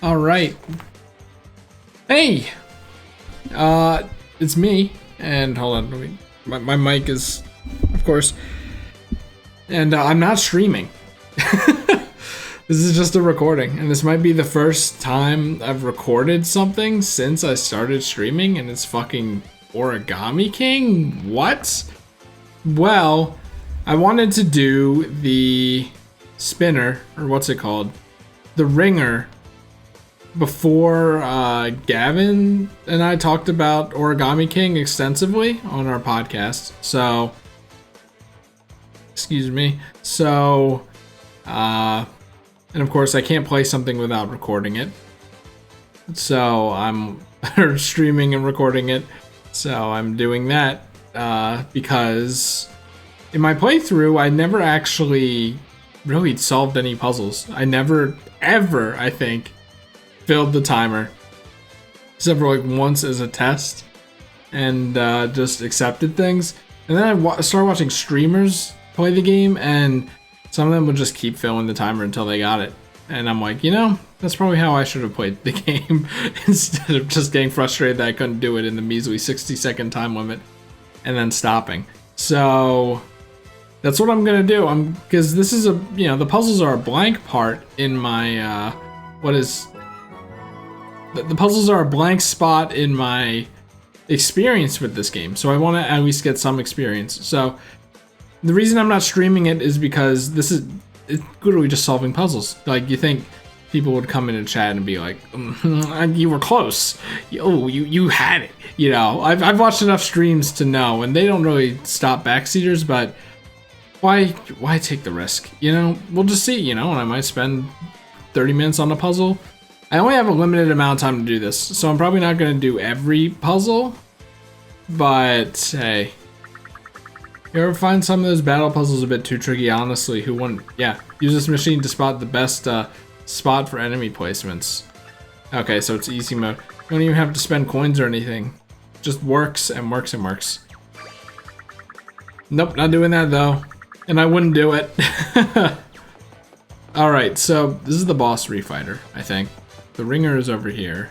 All right. Hey, it's me. And hold on, my mic is, of course, and I'm not streaming. This is just a recording, and this might be the first time I've recorded something since I started streaming, and it's fucking Origami King? What? Well, I wanted to do the spinner, or what's it called? The ringer, before Gavin and I talked about Origami King extensively on our podcast. So, excuse me. So, and of course I can't play something without recording it. So I'm streaming and recording it. So I'm doing that because in my playthrough I never actually really solved any puzzles. I never ever, I think, filled the timer, except for like once as a test, and just accepted things. And then I started watching streamers play the game, and some of them would just keep filling the timer until they got it. And I'm like, you know, that's probably how I should have played the game instead of just getting frustrated that I couldn't do it in the measly 60-second time limit and then stopping. So that's what I'm gonna do. Because this is the puzzles are a blank part in my the puzzles are a blank spot in my experience with this game, so I want to at least get some experience. So the reason I'm not streaming it is because it's literally just solving puzzles. Like, you think people would come in and chat and be like, you were close. You had it. You know, I've watched enough streams to know, and they don't really stop backseaters, but why take the risk? You know, we'll just see, you know, and I might spend 30 minutes on a puzzle. I only have a limited amount of time to do this, so I'm probably not going to do every puzzle, but hey. You ever find some of those battle puzzles a bit too tricky? Honestly, who wouldn't? Yeah, use this machine to spot the best spot for enemy placements. Okay, so it's easy mode. You don't even have to spend coins or anything. It just works and works and works. Nope, not doing that though. And I wouldn't do it. Alright, so this is the boss refighter, I think. The ringer is over here.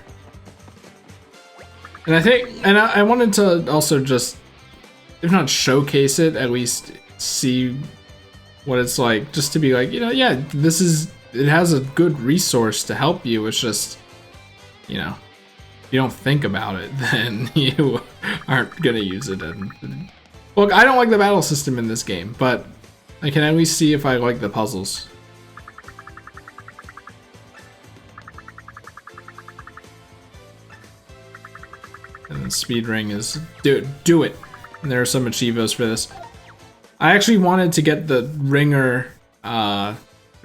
And I wanted to also just, if not showcase it, at least see what it's like, just to be like, you know, yeah, it has a good resource to help you. It's just, you know, if you don't think about it, then you aren't gonna use it. And look, I don't like the battle system in this game, but I can at least see if I like the puzzles. And then speed ring is do it. And there are some achievos for this. I actually wanted to get the ringer or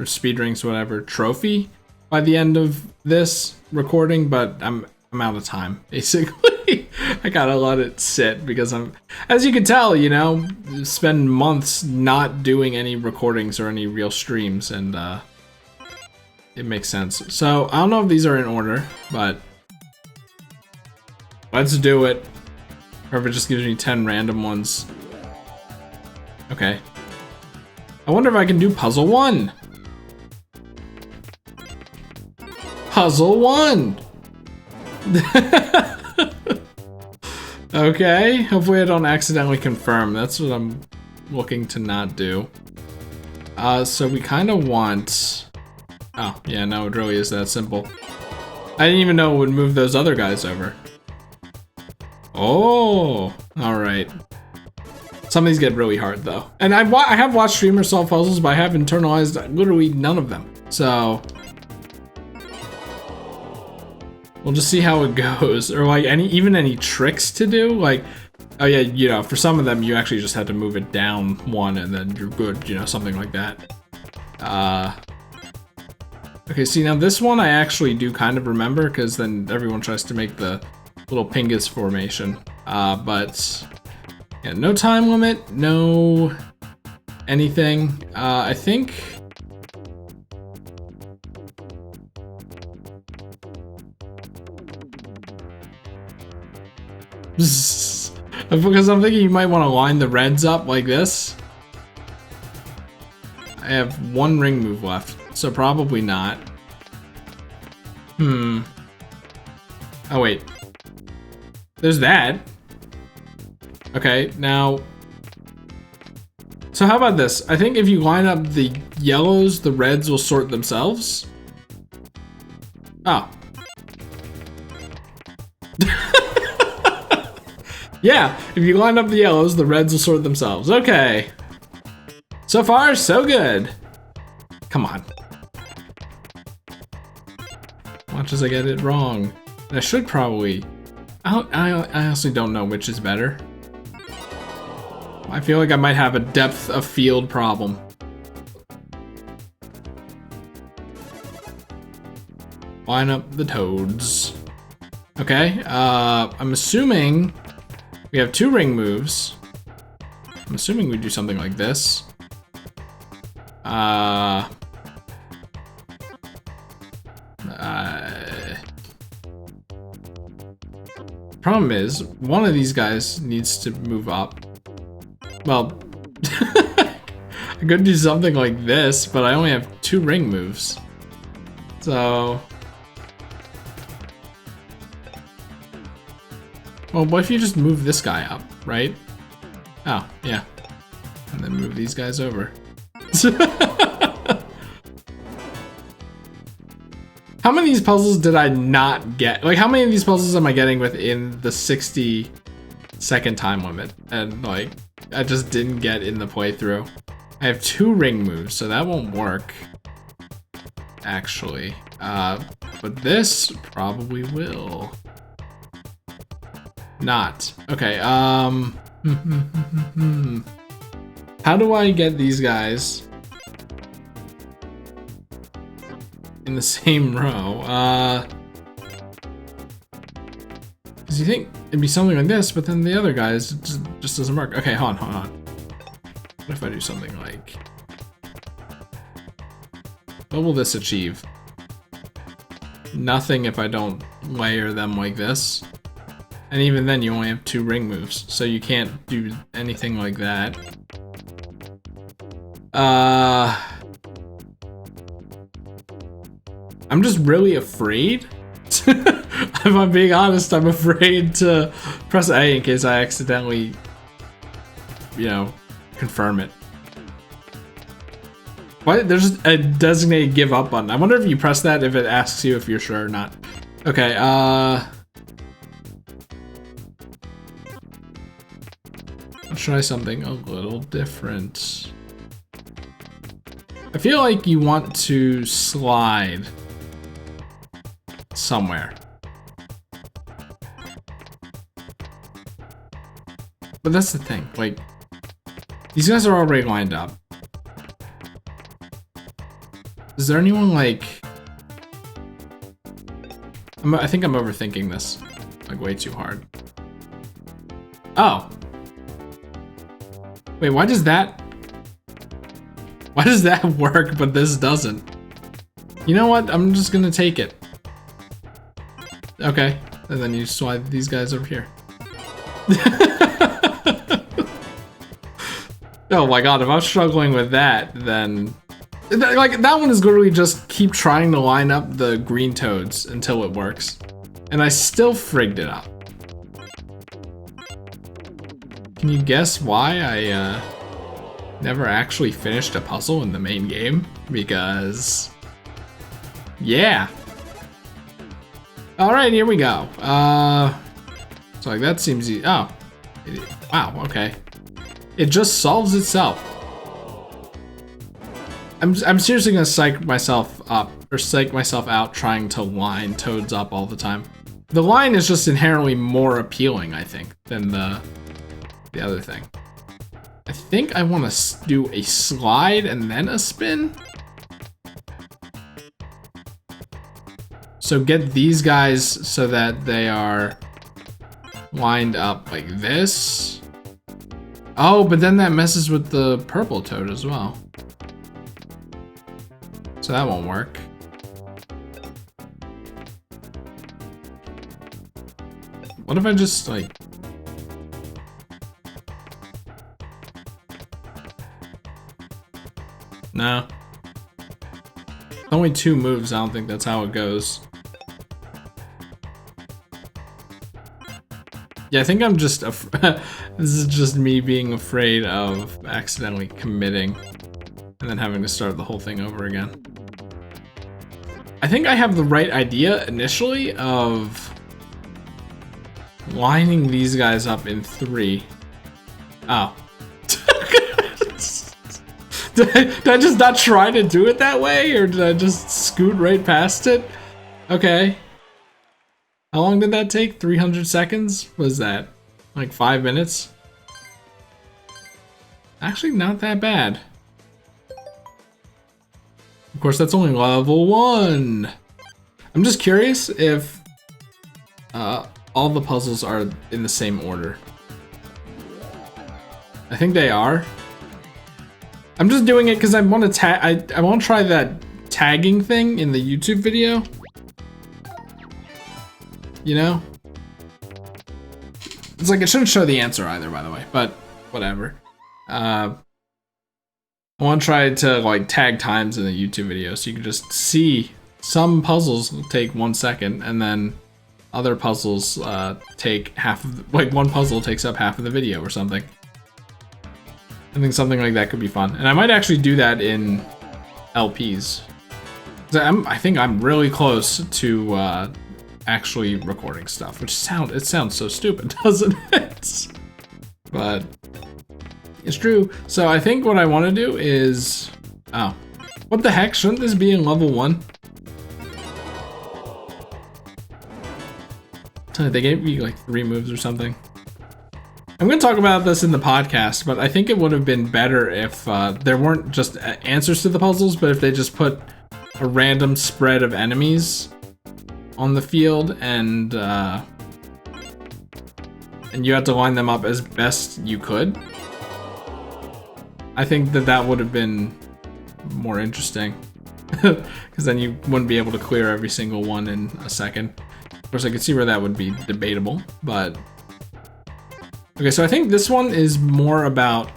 speed rings, whatever, trophy by the end of this recording, but I'm out of time, basically. I gotta let it sit because as you can tell, you know, spend months not doing any recordings or any real streams, and it makes sense. So I don't know if these are in order, but let's do it. Or if it just gives me 10 random ones. Okay. I wonder if I can do puzzle 1. Puzzle 1! Okay, hopefully I don't accidentally confirm. That's what I'm looking to not do. So we kind of want... Oh, yeah, no, it really is that simple. I didn't even know it would move those other guys over. Oh, alright. Some of these get really hard, though. And I have watched streamers solve puzzles, but I have internalized literally none of them. So we'll just see how it goes. Or like even any tricks to do. Like, oh yeah, you know, for some of them you actually just have to move it down one and then you're good, you know, something like that. Okay, see, now this one I actually do kind of remember, because then everyone tries to make the little pingus formation. But yeah, no time limit, no anything. I think because I'm thinking you might want to line the reds up like this. I have one ring move left, so probably not. Oh, wait. There's that. Okay, now... So how about this? I think if you line up the yellows, the reds will sort themselves. Oh. Yeah, if you line up the yellows, the reds will sort themselves. Okay. So far, so good. Come on. Watch as I get it wrong. I should probably... I honestly don't know which is better. I feel like I might have a depth of field problem. Line up the toads. Okay, I'm assuming we have 2 ring moves. I'm assuming we do something like this. Problem is, one of these guys needs to move up. Well, I could do something like this, but I only have 2 ring moves. So... Well, what if you just move this guy up, right? Oh, yeah. And then move these guys over. How many of these puzzles did I not get? Like, how many of these puzzles am I getting within the 60-second time limit? And, like, I just didn't get in the playthrough. I have 2 ring moves, so that won't work. Actually. But this probably will. Not. Okay, how do I get these guys in the same row? Cause you think it'd be something like this, but then the other guys just doesn't work. Okay, hold on. What if I do something like... What will this achieve? Nothing if I don't layer them like this. And even then, you only have 2 ring moves, so you can't do anything like that. I'm just really afraid. If I'm being honest, I'm afraid to press A in case I accidentally, you know, confirm it. Why? There's a designated give up button. I wonder if you press that if it asks you if you're sure or not. Okay, let's try something a little different. I feel like you want to slide somewhere. But that's the thing, like, these guys are already lined up. Is there anyone like... I think I'm overthinking this, like, way too hard. Oh. Wait, why does that work, but this doesn't? You know what? I'm just gonna take it. Okay, and then you slide these guys over here. Oh my god, if I'm struggling with that, then... Like, that one is literally just keep trying to line up the green toads until it works. And I still frigged it up. Can you guess why I never actually finished a puzzle in the main game? Because... yeah. Alright, here we go. So like that seems easy. Oh. Wow, okay. It just solves itself. I'm seriously gonna psych myself up, or psych myself out trying to line toads up all the time. The line is just inherently more appealing, I think, than the other thing. I think I want to do a slide and then a spin. So get these guys so that they are lined up like this. Oh, but then that messes with the purple toad as well. So that won't work. What if I just like... No. Only 2 moves, I don't think that's how it goes. Yeah, I think I'm just this is just me being afraid of accidentally committing and then having to start the whole thing over again. I think I have the right idea initially of lining these guys up in 3. Oh. Did I just not try to do it that way, or did I just scoot right past it? Okay. How long did that take? 300 seconds? Was that like 5 minutes? Actually, not that bad. Of course, that's only level 1. I'm just curious if all the puzzles are in the same order. I think they are. I'm just doing it because I want to I want to try that tagging thing in the YouTube video. You know? It's like it shouldn't show the answer either, by the way, but whatever. I want to try to like tag times in the YouTube video so you can just see some puzzles take 1 second and then other puzzles take half of like one puzzle takes up half of the video or something. I think something like that could be fun, and I might actually do that in LPs. I think I'm really close to actually recording stuff, which sounds so stupid, doesn't it? But it's true. So I think what I want to do is, oh, what the heck? Shouldn't this be in level 1? They gave me like 3 moves or something. I'm going to talk about this in the podcast, but I think it would have been better if there weren't just answers to the puzzles, but if they just put a random spread of enemies on the field and you had to line them up as best you could. I think that would have been more interesting, because then you wouldn't be able to clear every single one in a second. Of course, I could see where that would be debatable, but... Okay, so I think this one is more about...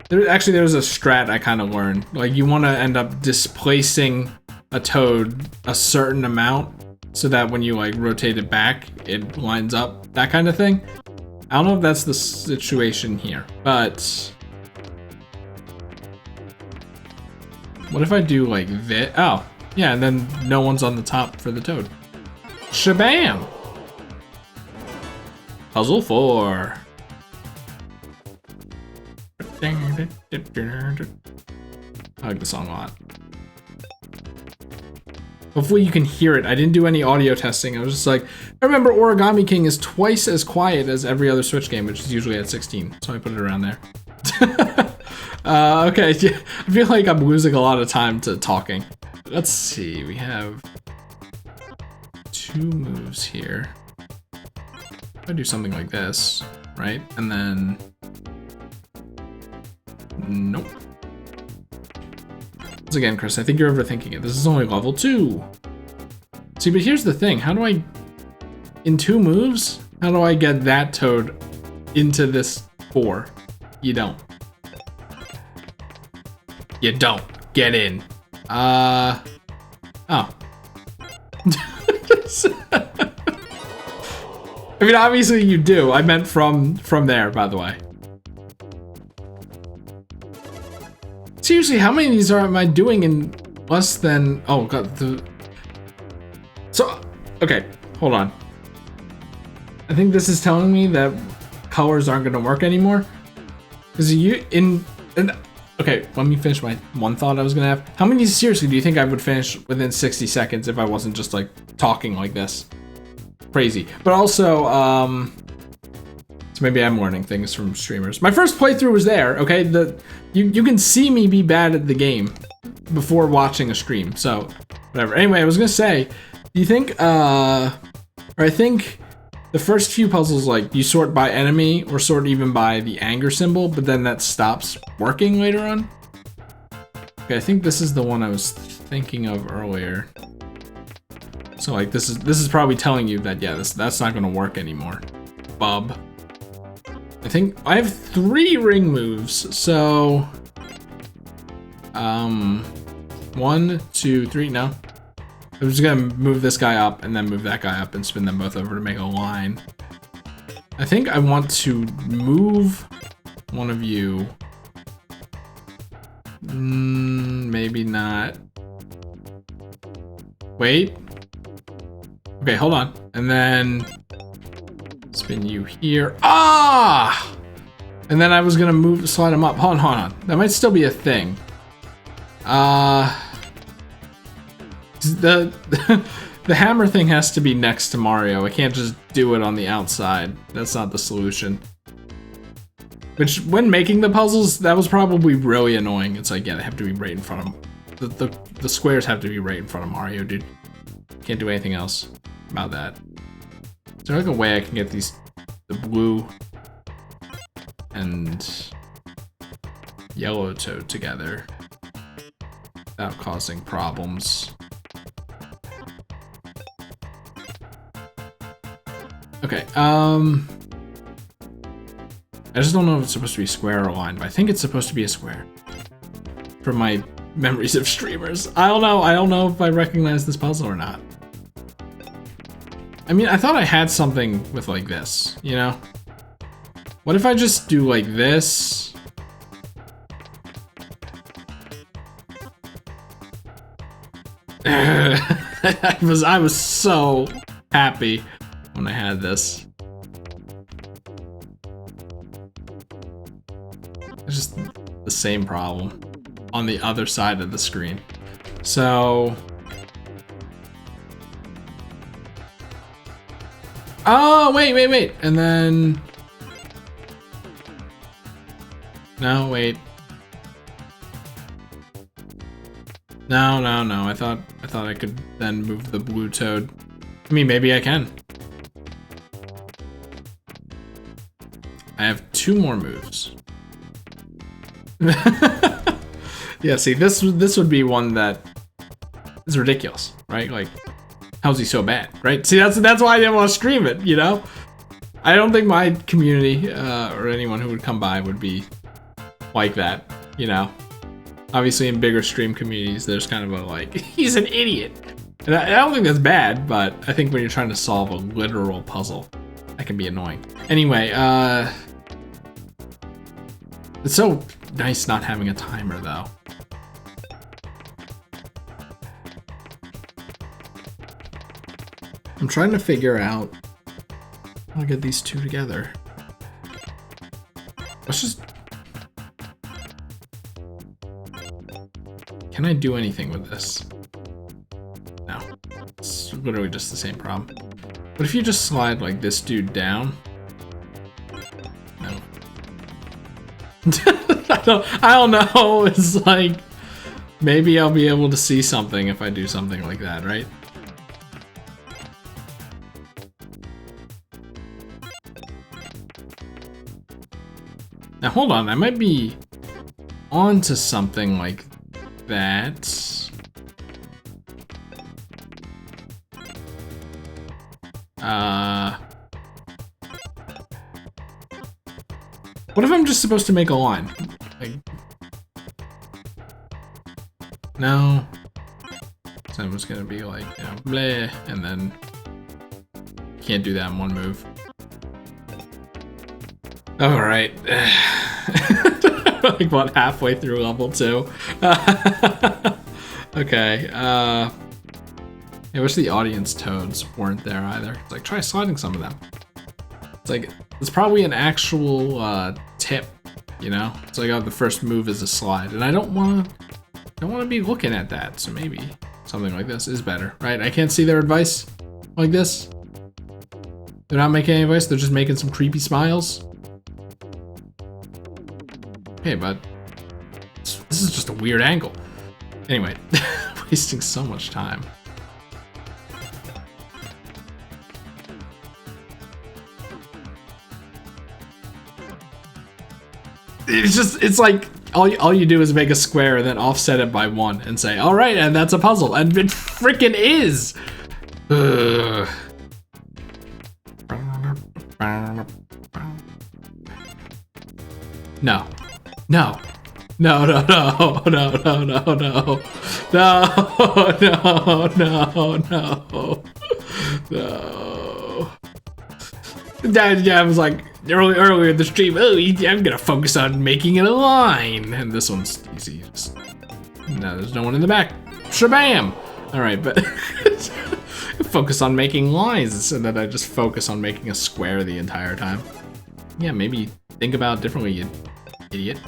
There's a strat I kind of learned. Like, you want to end up displacing a toad a certain amount so that when you, like, rotate it back, it lines up. That kind of thing. I don't know if that's the situation here, but... What if I do, like, this? Oh, yeah, and then no one's on the top for the toad. Shabam! Puzzle 4. I like the song a lot. Hopefully you can hear it. I didn't do any audio testing. I was just like, I remember Origami King is twice as quiet as every other Switch game, which is usually at 16. So I put it around there. Okay, yeah, I feel like I'm losing a lot of time to talking. Let's see, we have 2 moves here. If I do something like this, right? And then... Nope. Once again, Chris, I think you're overthinking it. This is only level 2. See, but here's the thing. How do I... In 2 moves, how do I get that toad into this 4? You don't. You don't. Get in. Oh. I mean, obviously you do. I meant from there, by the way. Seriously, how many of these am I doing in less than... Oh, God. So, okay, hold on. I think this is telling me that colors aren't going to work anymore. Because okay, let me finish my one thought I was going to have. How many, seriously, do you think I would finish within 60 seconds if I wasn't just, like, talking like this? Crazy. But also, so maybe I'm learning things from streamers. My first playthrough was there, okay? You can see me be bad at the game before watching a stream, so whatever. Anyway, I was gonna say, do you think, or I think the first few puzzles, like, you sort by enemy or sort even by the anger symbol, but then that stops working later on? Okay, I think this is the one I was thinking of earlier. So, like, this is probably telling you that, yeah, that's not gonna work anymore. Bub. I think I have 3 ring moves, so 1, 2, 3. No, I'm just gonna move this guy up and then move that guy up and spin them both over to make a line. I think I want to move one of you. Maybe not. Wait. Okay, hold on. And then spin you here. Ah! And then I was gonna slide him up. Hold on. That might still be a thing. The hammer thing has to be next to Mario. I can't just do it on the outside. That's not the solution. Which, when making the puzzles, that was probably really annoying. It's like, yeah, they have to be right in front of them. The squares have to be right in front of Mario, dude. Can't do anything else about that. Is there like a way I can get the blue and yellow toad together without causing problems? Okay, I just don't know if it's supposed to be square or line, but I think it's supposed to be a square. From my memories of streamers. I don't know if I recognize this puzzle or not. I mean, I thought I had something with like this, you know? What if I just do like this? I was so happy when I had this. It's just the same problem on the other side of the screen. So... Oh, wait. And then... No, wait. No. I thought I could then move the blue toad. I mean, maybe I can. I have 2 more moves. Yeah, see, this would be one that is ridiculous, right? Like, how's he so bad, right? See, that's why I didn't want to stream it, you know? I don't think my community or anyone who would come by would be like that, you know? Obviously, in bigger stream communities, there's kind of a like, he's an idiot. And I don't think that's bad, but I think when you're trying to solve a literal puzzle, that can be annoying. Anyway, it's so nice not having a timer, though. I'm trying to figure out how to get these 2 together. Let's just... Can I do anything with this? No. It's literally just the same problem. But if you just slide like this dude down... No. I don't know. It's like... Maybe I'll be able to see something if I do something like that, right? Now hold on, I might be onto something like that. What if I'm just supposed to make a line? Like, no. So I'm just gonna be like, you know, bleh, and then can't do that in one move. All right. Like about halfway through level 2. Okay. I wish the audience toads weren't there either. It's like, try sliding some of them. It's like, it's probably an actual tip, you know? It's like, oh, the first move is a slide, and I don't want to be looking at that. So maybe something like this is better, right? I can't see their advice like this. They're not making any advice. They're just making some creepy smiles. Okay, but this is just a weird angle. Anyway, wasting so much time. It's like, all you do is make a square and then offset it by 1 and say, all right, and that's a puzzle. And it freaking is. Ugh. No. No. No. Yeah, I was like earlier in the stream. Oh, I'm gonna focus on making it a line, and this one's easy. Just, no, there's no one in the back. Shabam! All right, but focus on making lines, and then I just focus on making a square the entire time. Yeah, maybe think about it differently, you idiot.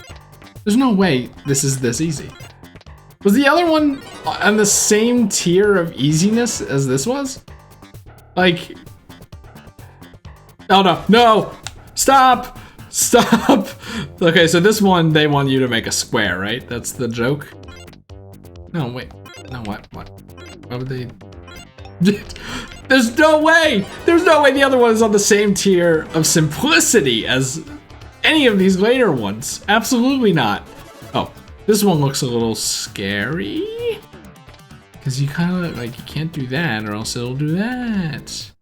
There's no way this is this easy. Was the other one on the same tier of easiness as this was? Like, oh no, no, stop, stop. Okay, so this one, they want you to make a square, right? That's the joke? No, wait, no, what? Why would they? There's no way the other one is on the same tier of simplicity as any of these later ones. Absolutely not. Oh, this one looks a little scary. Because you kind of, like, you can't do that or else it'll do that.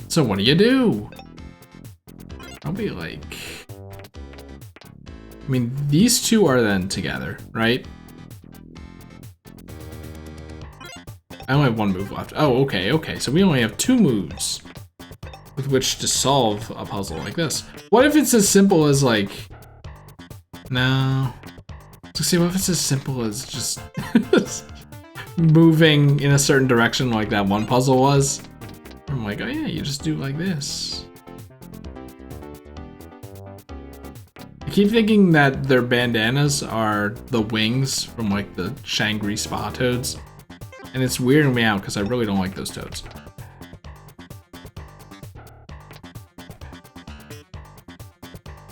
So what do? Probably like... I mean, these two are then together, right? I only have one move left. Oh, okay. So we only have 2 moves with which to solve a puzzle like this. What if it's as simple as, like... No. So see, what if it's as simple as just moving in a certain direction like that one puzzle was? I'm like, oh yeah, you just do like this. I keep thinking that their bandanas are the wings from like the Shangri Spa toads. And it's weirding me out because I really don't like those toads.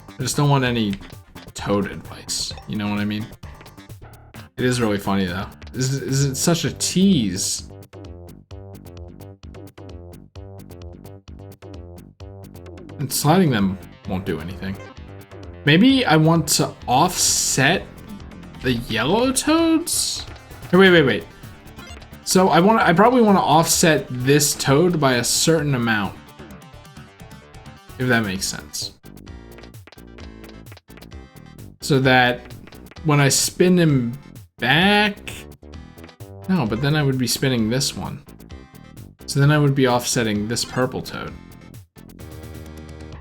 I just don't want any toad advice. You know what I mean? It is really funny though. Is it such a tease? And sliding them won't do anything. Maybe I want to offset the yellow toads? Wait. So I probably want to offset this toad by a certain amount. If that makes sense. So that when I spin him back... No, but then I would be spinning this one. So then I would be offsetting this purple toad.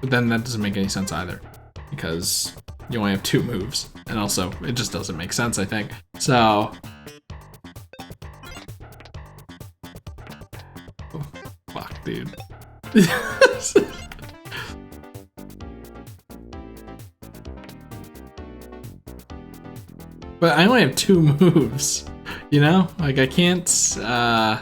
But then that doesn't make any sense either. Because you only have 2 moves. And also, it just doesn't make sense, I think. So... Oh, fuck, dude. But I only have 2 moves, you know? Like, I can't, Sorry,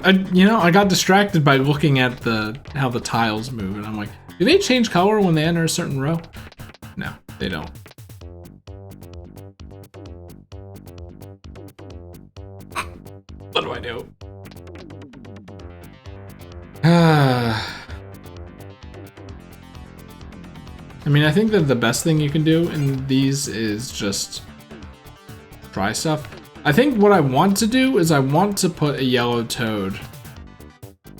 I got distracted by looking at how the tiles move, and I'm like, do they change color when they enter a certain row? No, they don't. What do I do? I mean, I think that the best thing you can do in these is just try stuff. I think what I want to do is I want to put a yellow toad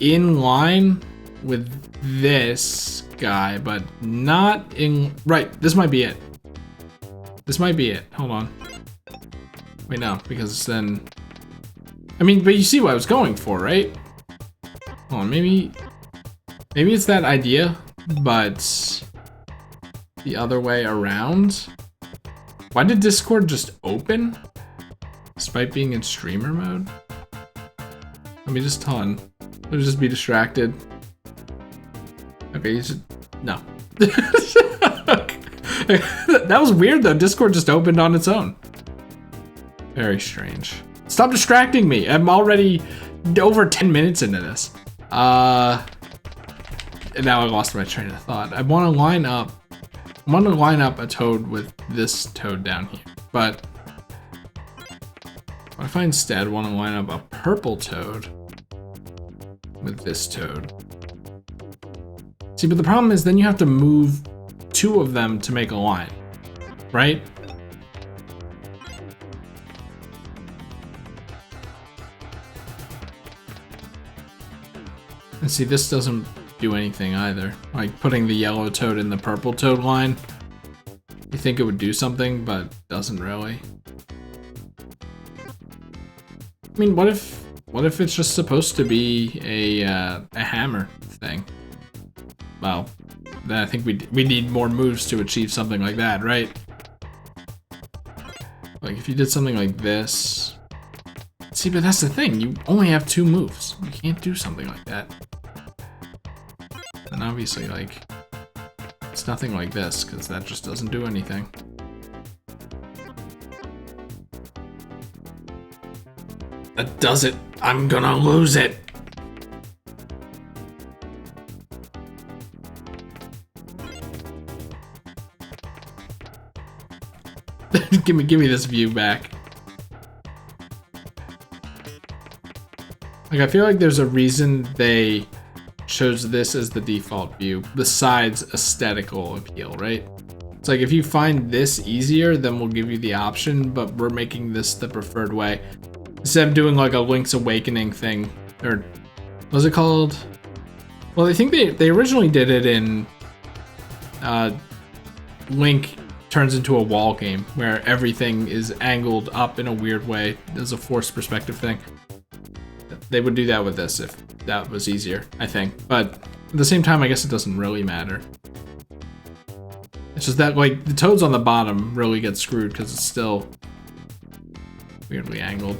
in line with this guy, but not in... Right, this might be it. This might be it. Hold on. Wait, no, because then... I mean, but you see what I was going for, right? Hold on, maybe it's that idea, but the other way around. Why did Discord just open despite being in streamer mode? Let me just hold on. Let me just be distracted. Okay, you should no. That was weird though. Discord just opened on its own. Very strange. Stop distracting me. I'm already over 10 minutes into this. And now I lost my train of thought. I want to line up a toad with this toad down here. But what if I instead want to line up a purple toad with this toad? See, but the problem is then you have to move 2 of them to make a line, right? And see, this doesn't do anything either. Like putting the yellow toad in the purple toad line. You think it would do something, but doesn't really. I mean, what if it's just supposed to be a hammer thing? Well, then I think we need more moves to achieve something like that, right? Like if you did something like this. See, but that's the thing. You only have 2 moves. You can't do something like that. And obviously, like, it's nothing like this, because that just doesn't do anything. That does it. I'm gonna lose it. give me this view back. Like, I feel like there's a reason they chose this as the default view, besides aesthetical appeal, right? It's like, if you find this easier, then we'll give you the option, but we're making this the preferred way. Instead of doing like a Link's Awakening thing, or what was it called? Well, I think they originally did it in Link turns into a wall game, where everything is angled up in a weird way. There's a forced perspective thing. They would do that with this if that was easier, I think. But at the same time, I guess it doesn't really matter. It's just that, like, the toads on the bottom really get screwed because it's still weirdly angled.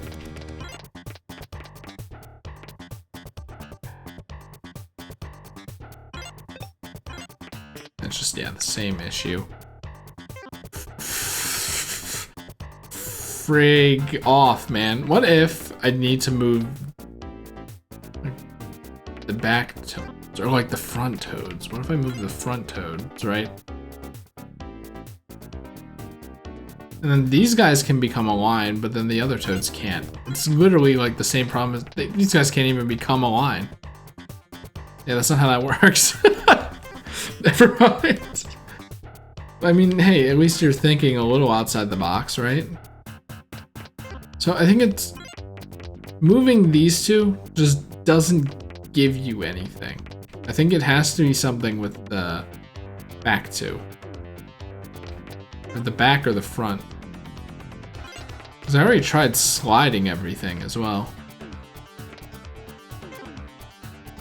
It's just, yeah, the same issue. Frig off, man. What if I need to move the back toads, or like the front toads? What if I move the front toads, right? And then these guys can become aligned, but then the other toads can't. It's literally like the same problem as these guys can't even become aligned. Yeah, that's not how that works. Never mind. I mean, hey, at least you're thinking a little outside the box, right? So I think it's moving these two just doesn't give you anything. I think it has to be something with the back two. Or the back or the front. Because I already tried sliding everything as well.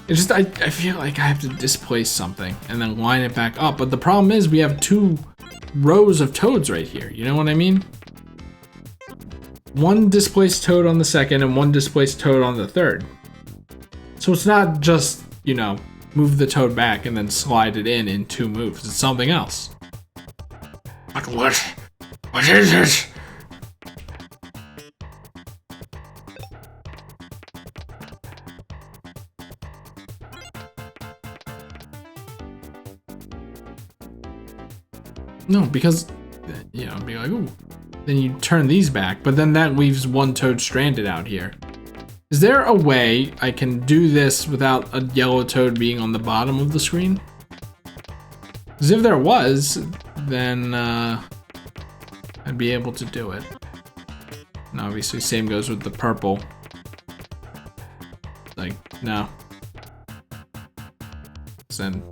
It's just, I feel like I have to displace something and then line it back up. But the problem is we have 2 rows of toads right here. You know what I mean? One displaced toad on the second and one displaced toad on the third. So it's not just, you know, move the toad back and then slide it in 2 moves. It's something else. Like what? What is it? No, because, you know, be like, ooh. Then you turn these back, but then that leaves 1 toad stranded out here. Is there a way I can do this without a yellow toad being on the bottom of the screen? Because if there was, then I'd be able to do it. And obviously, same goes with the purple. Like, no. Then,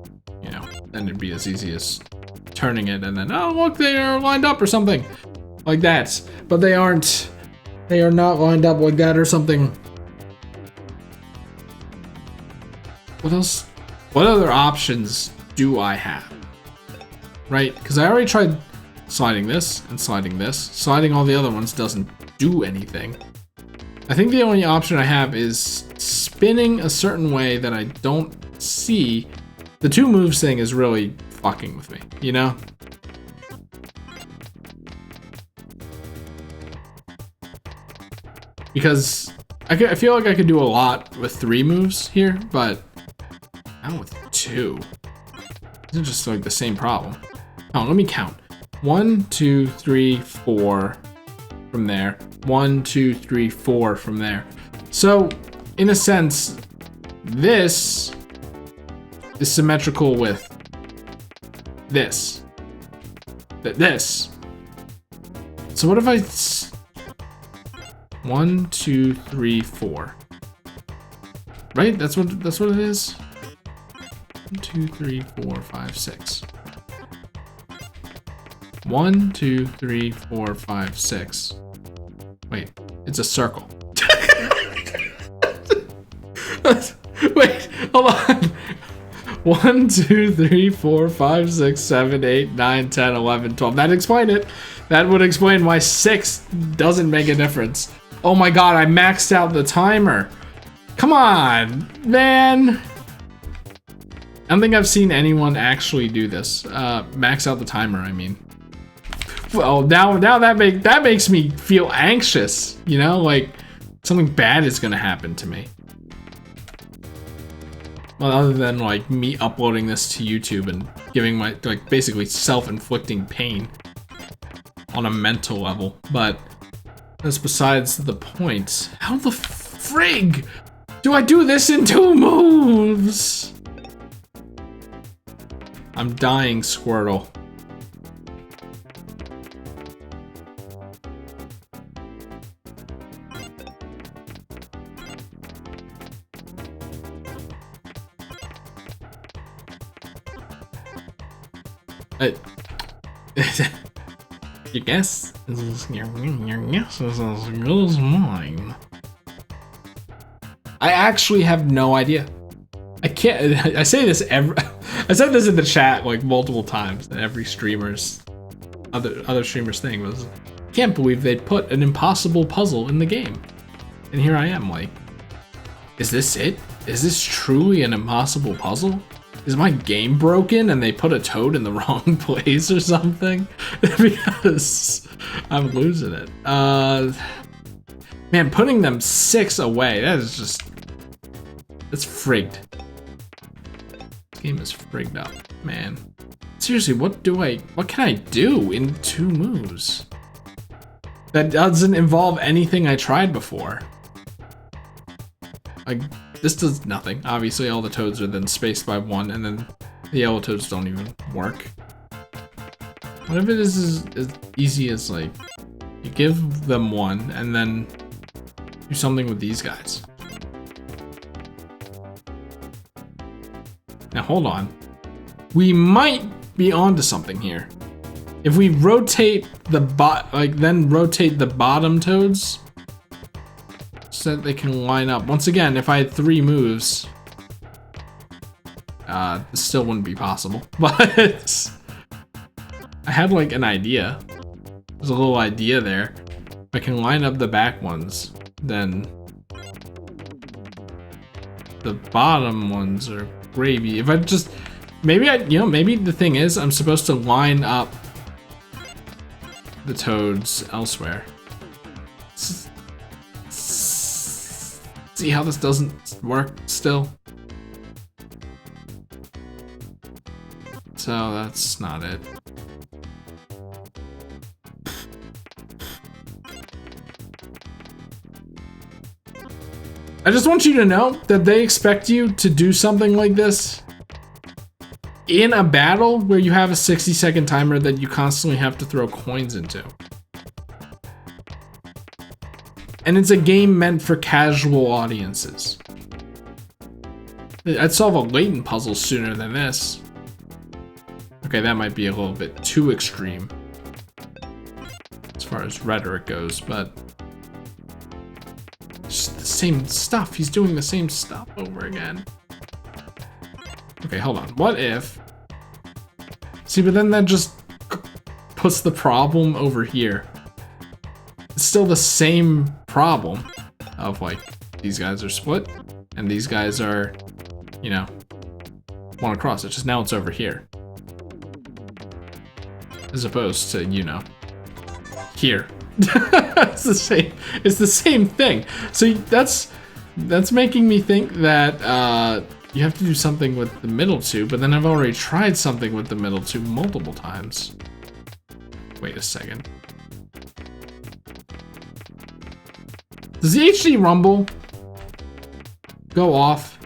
you know, then it'd be as easy as turning it and then, oh, look, they are lined up or something. Like that. But they aren't. They are not lined up like that or something. What else? What other options do I have? Right? Because I already tried sliding this and sliding this. Sliding all the other ones doesn't do anything. I think the only option I have is spinning a certain way that I don't see. The 2 moves thing is really fucking with me, you know? Because I feel like I could do a lot with 3 moves here, but not with 2. It's just like the same problem. Oh, let me count. 1, 2, 3, 4 from there. 1, 2, 3, 4 from there. So, in a sense, this is symmetrical with this. This. So what if I... 1, 2, 3, 4. Right? That's what it is? 1, 2, 3, 4, 5, 6. 1, 2, 3, 4, 5, 6. Wait, it's a circle. Wait, hold on. 1, 2, 3, 4, 5, 6, 7, 8, 9, 10, 11, 12. That'd explain it. That would explain why 6 doesn't make a difference. Oh my god, I maxed out the timer. Come on, man. I don't think I've seen anyone actually do this. Max out the timer, I mean. Well, now that makes me feel anxious, you know? Like, something bad is gonna happen to me. Well, other than, like, me uploading this to YouTube and giving my, like, basically self-inflicting pain on a mental level. But that's besides the point. How the frig do I do this in 2 moves? I'm dying, Squirtle. Your guess is your guess is as good as mine. I actually have no idea. I can't. I say this every. I said this in the chat like multiple times. And every streamer's other streamers' thing was, can't believe they put an impossible puzzle in the game. And here I am, like, is this it? Is this truly an impossible puzzle? Is my game broken and they put a toad in the wrong place or something? Because I'm losing it. Man, putting them 6 away, that is just, that's frigged. This game is frigged up, man. Seriously, what can I do in 2 moves? That doesn't involve anything I tried before. Like, this does nothing. Obviously, all the toads are then spaced by 1, and then the yellow toads don't even work. What if it is as easy as, like, you give them 1, and then do something with these guys? Now, hold on. We might be onto something here. If we rotate the then rotate the bottom toads, so that they can line up. Once again, if I had 3 moves, this still wouldn't be possible. But I had like an idea. There's a little idea there. If I can line up the back ones, then the bottom ones are gravy. If I just, maybe maybe the thing is I'm supposed to line up the toads elsewhere. See how this doesn't work still? So that's not it. I just want you to know that they expect you to do something like this in a battle where you have a 60-second timer that you constantly have to throw coins into. And it's a game meant for casual audiences. I'd solve a latent puzzle sooner than this. Okay, that might be a little bit too extreme as far as rhetoric goes, but it's the same stuff. He's doing the same stuff over again. Okay, hold on. What if... See, but then that just puts the problem over here. It's still the same problem of like, these guys are split and these guys are, you know, one across. It's just now it's over here. As opposed to, you know, here. It's the same thing. So that's making me think that you have to do something with the middle 2, but then I've already tried something with the middle 2 multiple times. Wait a second. Does the HD rumble go off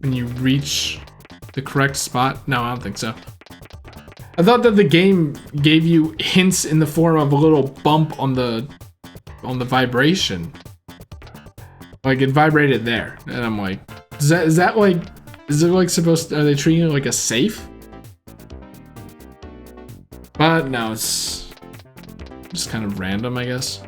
when you reach the correct spot? No, I don't think so. I thought that the game gave you hints in the form of a little bump on the vibration. Like it vibrated there, and I'm like, is it like supposed to, are they treating it like a safe? But no, it's just kind of random, I guess.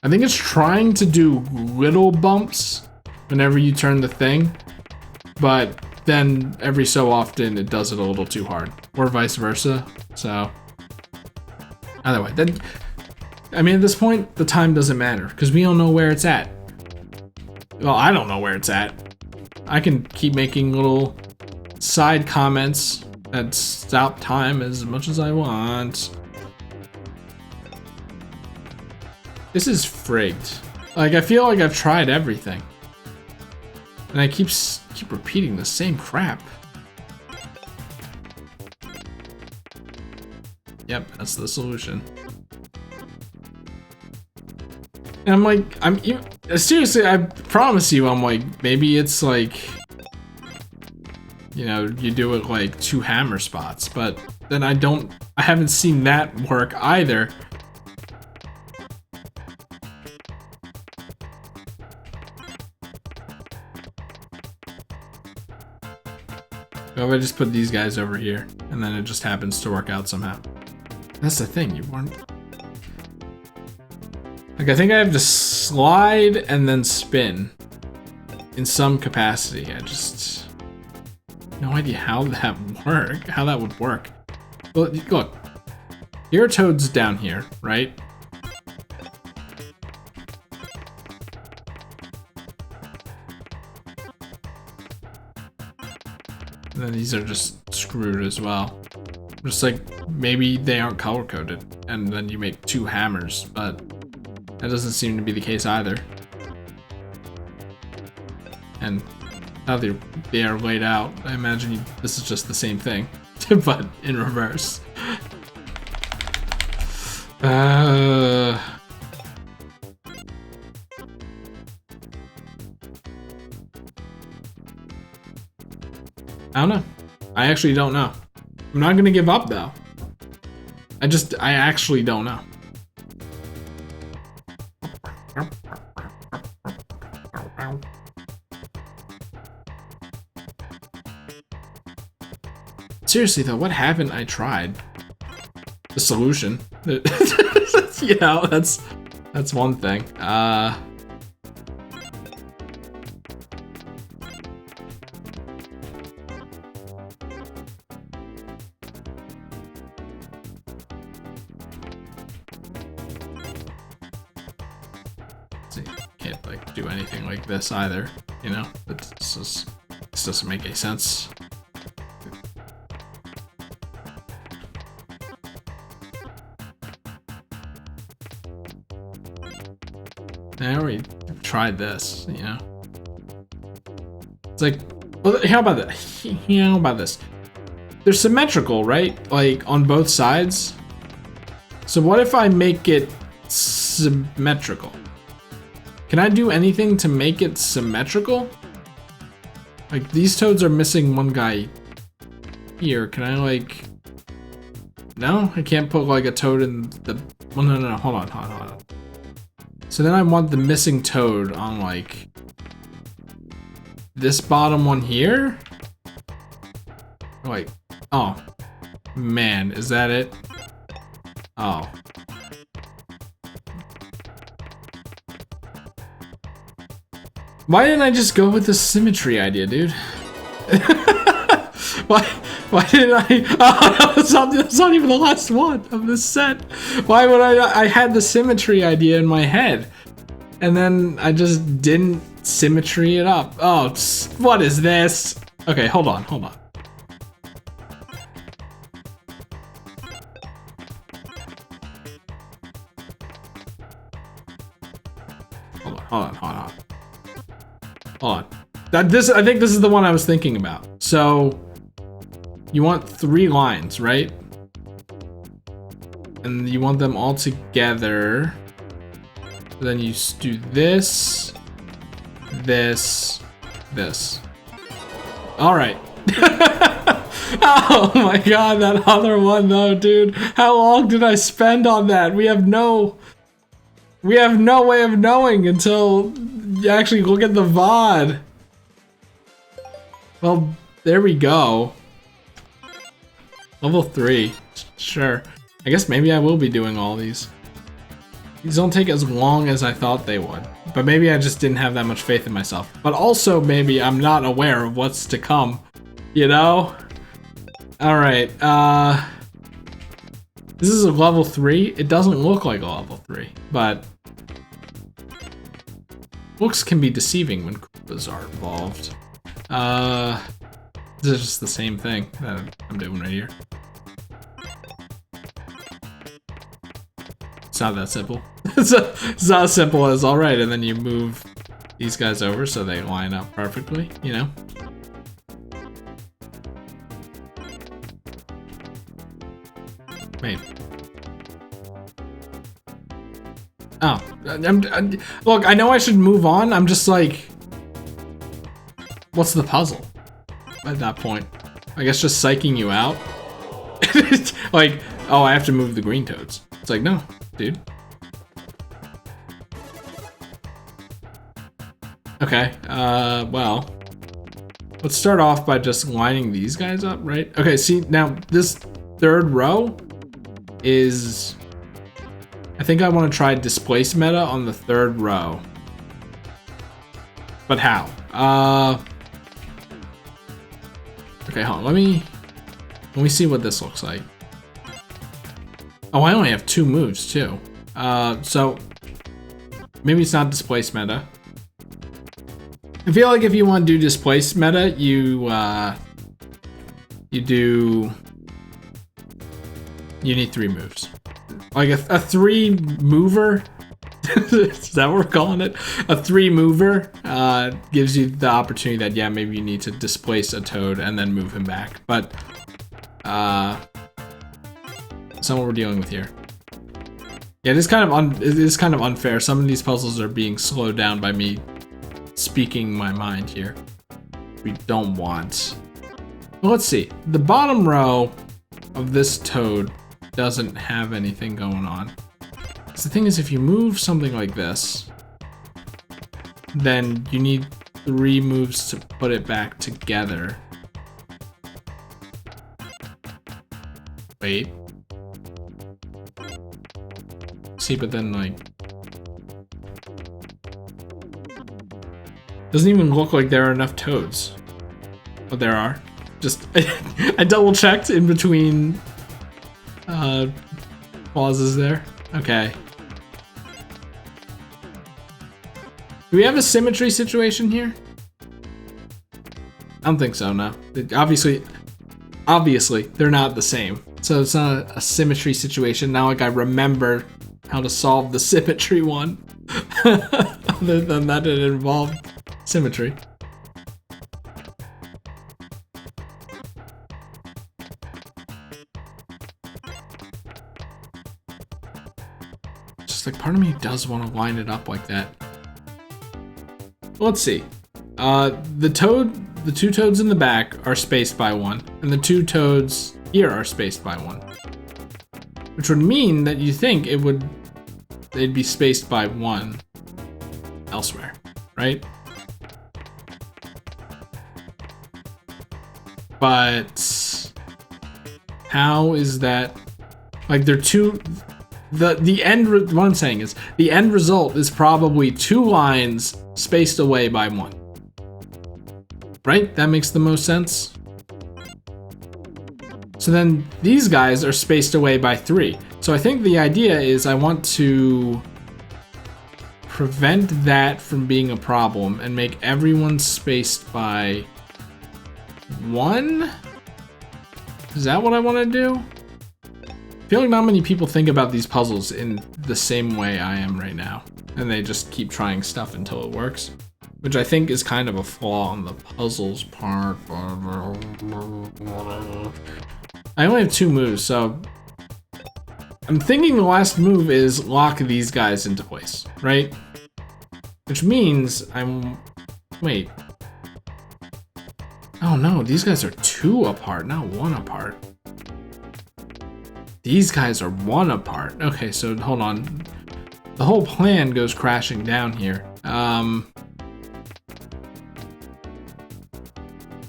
I think it's trying to do little bumps whenever you turn the thing, but then every so often it does it a little too hard, or vice versa. So either way, then I mean, at this point, the time doesn't matter because we don't know where it's at. Well, I don't know where it's at. I can keep making little side comments that stop time as much as I want. This is frigged. Like, I feel like I've tried everything. And I keep repeating the same crap. Yep, that's the solution. And I'm like, seriously, I promise you, I'm like, maybe it's like, you know, you do it like 2 hammer spots, but then I haven't seen that work either. What if I just put these guys over here, and then it just happens to work out somehow? That's the thing, you weren't... Like, I think I have to slide and then spin in some capacity. I just... no idea how that would work. Well, look. Here are toads down here, right? And then these are just screwed as well. Just like, maybe they aren't color-coded, and then you make 2 hammers, but that doesn't seem to be the case either. And now they are laid out, I imagine this is just the same thing, but in reverse. I don't know. I actually don't know. I'm not gonna give up though. I actually don't know. Seriously though, what haven't I tried? The solution. You know, that's one thing. Can't like do anything like this either, you know? This doesn't make any sense. I already tried this, you know? It's like, well, how about that? How about this? They're symmetrical, right? Like, on both sides. So what if I make it symmetrical? Can I do anything to make it symmetrical? Like, these toads are missing one guy here. Can I, like... No? I can't put, like, a toad in the... Well, no, hold on. So then I want the missing toad on, like... this bottom one here? Like... Oh. Man, is that it? Oh. Why didn't I just go with the symmetry idea, dude? Why didn't I? Oh, that's not even the last one of this set. Why would I had the symmetry idea in my head, and then I just didn't symmetry it up. Oh, what is this? Okay, hold on. Hold on. I think this is the one I was thinking about. So you want 3 lines, right? And you want them all together. Then you do this, this. All right. Oh my god, that other one though, dude. How long did I spend on that? We have no way of knowing until you actually look at the VOD. Well, there we go. Level 3. Sure. I guess maybe I will be doing all these. These don't take as long as I thought they would. But maybe I just didn't have that much faith in myself. But also maybe I'm not aware of what's to come. You know? Alright, this is a level 3. It doesn't look like a level 3, but looks can be deceiving when Koopas are involved. This is just the same thing that I'm doing right here. It's not that simple. It's not as simple as, alright, and then you move these guys over so they line up perfectly, you know? Wait. Oh, look, I know I should move on. I'm just like, what's the puzzle at that point? I guess just psyching you out. Like, oh, I have to move the green toads. It's like, no, dude. Okay, well, let's start off by just lining these guys up, right? Okay, see, now this third row is, I think I want to try displace meta on the third row. But how? Okay, hold on, let me see what this looks like. Oh, I only have 2 moves too. So maybe it's not displace meta. I feel like if you want to do displace meta, you need 3 moves. Like a 3 mover, is that what we're calling it? A 3 mover gives you the opportunity that, yeah, maybe you need to displace a toad and then move him back. But that's not what we're dealing with here. Yeah, it is kind of unfair. Some of these puzzles are being slowed down by me speaking my mind here. We don't want. Well, let's see. The bottom row of this toad doesn't have anything going on. So the thing is, if you move something like this, then you need 3 moves to put it back together. Wait. See, but then like, doesn't even look like there are enough toads. But there are. Just I double checked in between pauses there. Okay. Do we have a symmetry situation here? I don't think so, no. Obviously they're not the same. So it's not a symmetry situation. Now like I remember how to solve the symmetry one. Other than that, it involved symmetry. Just like part of me does want to line it up like that. Let's see. The 2 toads in the back are spaced by 1, and the 2 toads here are spaced by 1. Which would mean that you think they'd be spaced by 1 elsewhere, right? But how is that? Like they're 2. The end. What I'm saying is the end result is probably 2 lines spaced away by 1. Right? That makes the most sense. So then these guys are spaced away by 3. So I think the idea is I want to prevent that from being a problem and make everyone spaced by 1? Is that what I want to do? I feel like not many people think about these puzzles in the same way I am right now. And they just keep trying stuff until it works. Which I think is kind of a flaw on the puzzles part. I only have 2 moves, so I'm thinking the last move is lock these guys into place, right? Which means wait. Oh no, these guys are 2 apart, not 1 apart. These guys are 1 apart. Okay, so hold on. The whole plan goes crashing down here.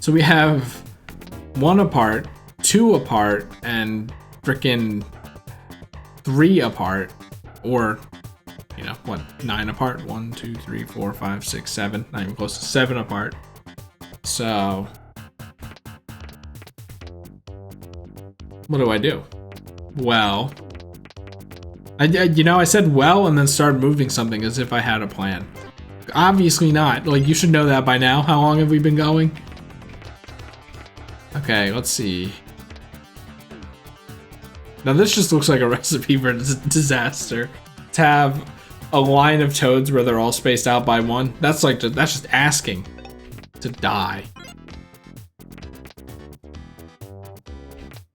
So we have 1 apart, 2 apart, and frickin' 3 apart, or, you know, what, 9 apart? 1, 2, 3, 4, 5, 6, 7, not even close to 7 apart. So, what do I do? Well, you know, I said well and then started moving something as if I had a plan. Obviously not. Like, you should know that by now. How long have we been going? Okay, let's see. Now this just looks like a recipe for disaster. To have a line of toads where they're all spaced out by 1. That's like, that's just asking to die.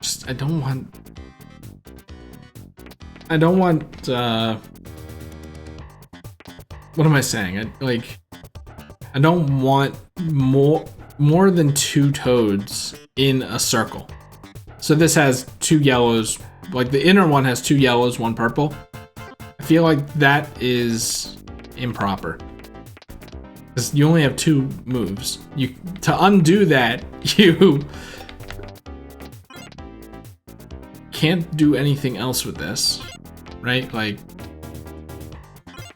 Just, I don't want, what am I saying? I don't want more than 2 toads in a circle. So this has 2 yellows, like the inner one has 2 yellows, 1 purple. I feel like that is improper. Because you only have 2 moves. To undo that, you can't do anything else with this, right? Like,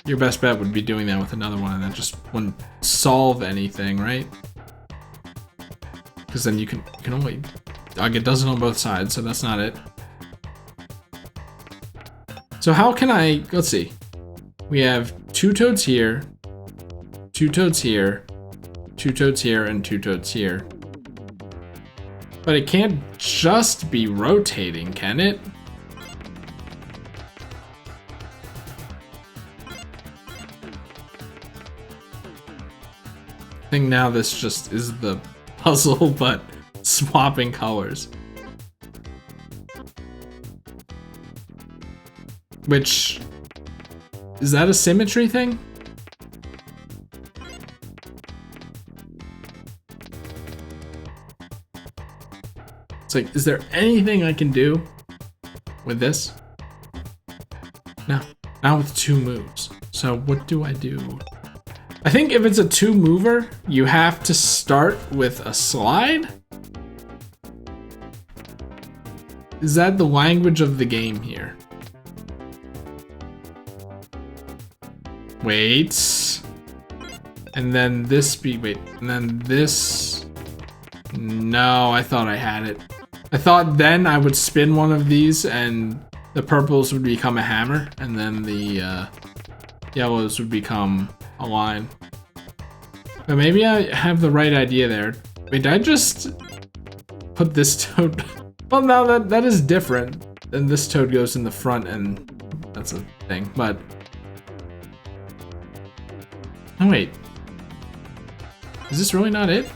your best bet would be doing that with another one, and that just wouldn't solve anything, right? Because then you can only, like, it does it on both sides, so that's not it. So how can I, let's see. We have 2 toads here, 2 toads here, 2 toads here, and 2 toads here. But it can't just be rotating, can it? I think now this just is the puzzle, but swapping colors. Which, is that a symmetry thing? It's like, is there anything I can do with this? No, not with 2 moves. So what do I do? I think if it's a 2 mover, you have to start with a slide? Is that the language of the game here? Wait. And then this wait, and then this. No, I thought I had it. I thought then I would spin one of these and the purples would become a hammer, and then the yellows would become a line. But maybe I have the right idea there. Wait, did I just put this toad? Well, no, that is different. And this toad goes in the front, and that's a thing. But oh wait, is this really not it?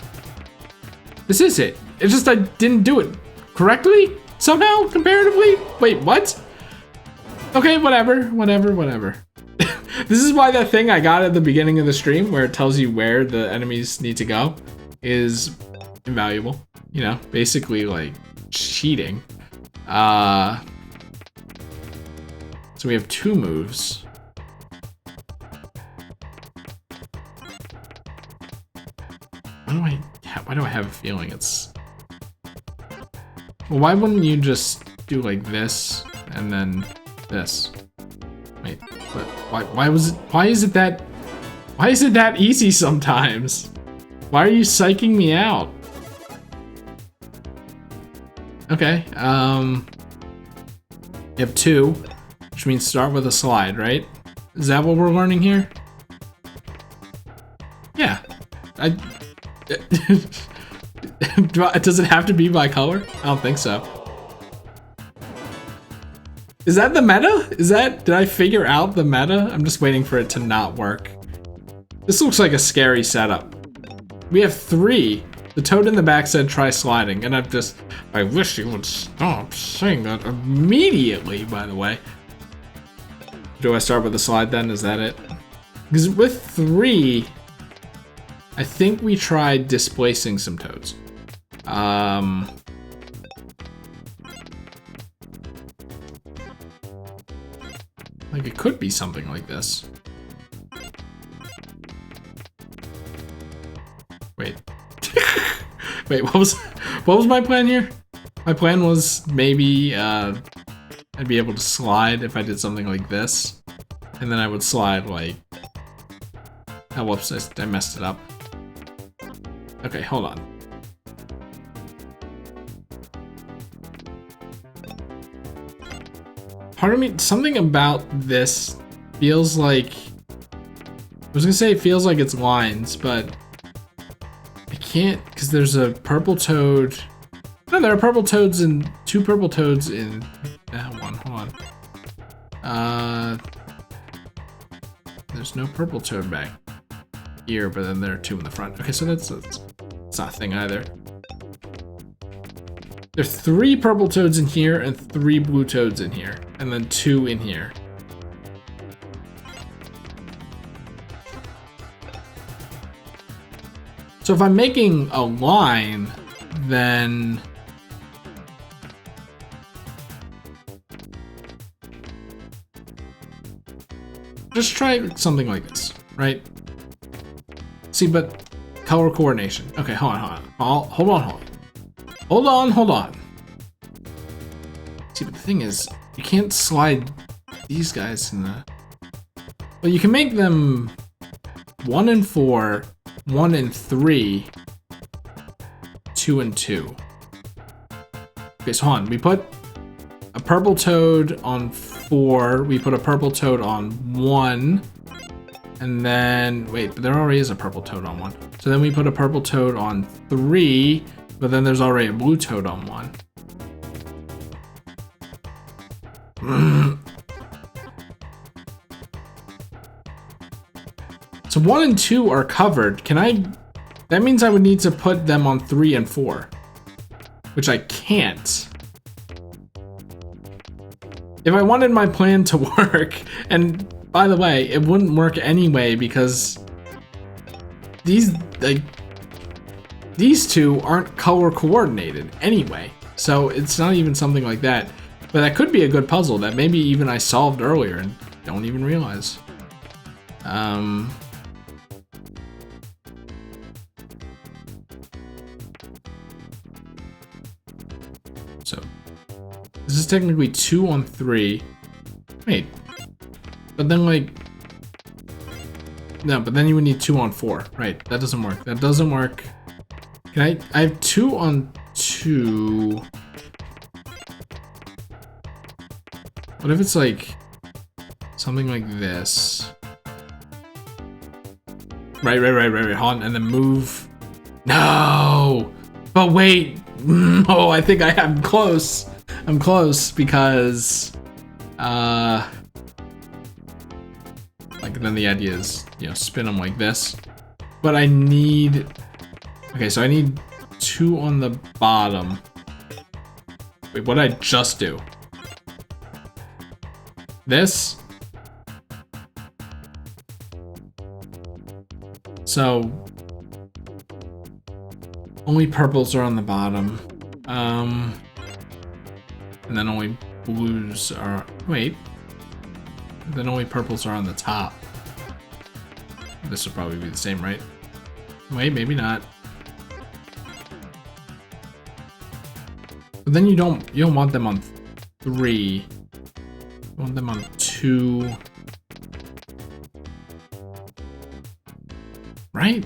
This is it. It's just I didn't do it correctly somehow, comparatively. Wait, what? Okay, whatever. This is why that thing I got at the beginning of the stream where it tells you where the enemies need to go is invaluable. You know, basically like cheating. So we have 2 moves. Why do I have a feeling it's... Well, why wouldn't you just do like this and then this? Wait, but why is it that easy sometimes? Why are you psyching me out? Okay, you have 2, which means start with a slide, right? Is that what we're learning here? Yeah. Does it have to be by color? I don't think so. Is that the meta? Did I figure out the meta? I'm just waiting for it to not work. This looks like a scary setup. We have 3. The toad in the back said try sliding, and I wish you would stop saying that immediately, by the way. Do I start with the slide then? Is that it? Because with 3, I think we tried displacing some toads. Like it could be something like this. Wait. Wait, what What was my plan here? My plan was maybe I'd be able to slide if I did something like this. And then I would slide like... Oh, whoops, I messed it up. Okay, hold on. Part of me, something about this feels like... I was gonna say it feels like it's lines, but I can't, because there's a purple toad. No, there are purple toads and 2 purple toads in that one. Hold on. There's no purple toad back here, but then there are 2 in the front. Okay, so that's not a thing either. There are 3 purple toads in here and 3 blue toads in here, and then 2 in here. So if I'm making a line, then just try something like this, right? See, but color coordination. Okay, hold on. See, but the thing is, you can't slide these guys in the... Well, you can make them 1 and 4, 1 and 3, 2 and 2. Okay, so hold on. We put a purple toad on 4. We put a purple toad on 1. And then, wait, but there already is a purple toad on 1. So then we put a purple toad on 3, but then there's already a blue toad on 1. So 1 and 2 are covered. Can I... That means I would need to put them on 3 and 4. Which I can't. If I wanted my plan to work, and by the way, it wouldn't work anyway because these 2 aren't color coordinated anyway. So it's not even something like that. But that could be a good puzzle that maybe even I solved earlier and don't even realize. So this is technically 2 on 3. Wait, but then like, no, but then you would need 2 on 4. Right, that doesn't work. That doesn't work. Can I have 2 on 2. What if it's like something like this? Right. Hold on, and then move. No! But wait! Oh, I think I'm close. I'm close because, like, then the idea is, you know, spin them like this. But I need, okay, so I need 2 on the bottom. Wait, what did I just do? This? So only purples are on the bottom. And then only blues are, wait. Then only purples are on the top. This would probably be the same, right? Wait, maybe not. But then you don't want them on 3. You want them on 2. Right?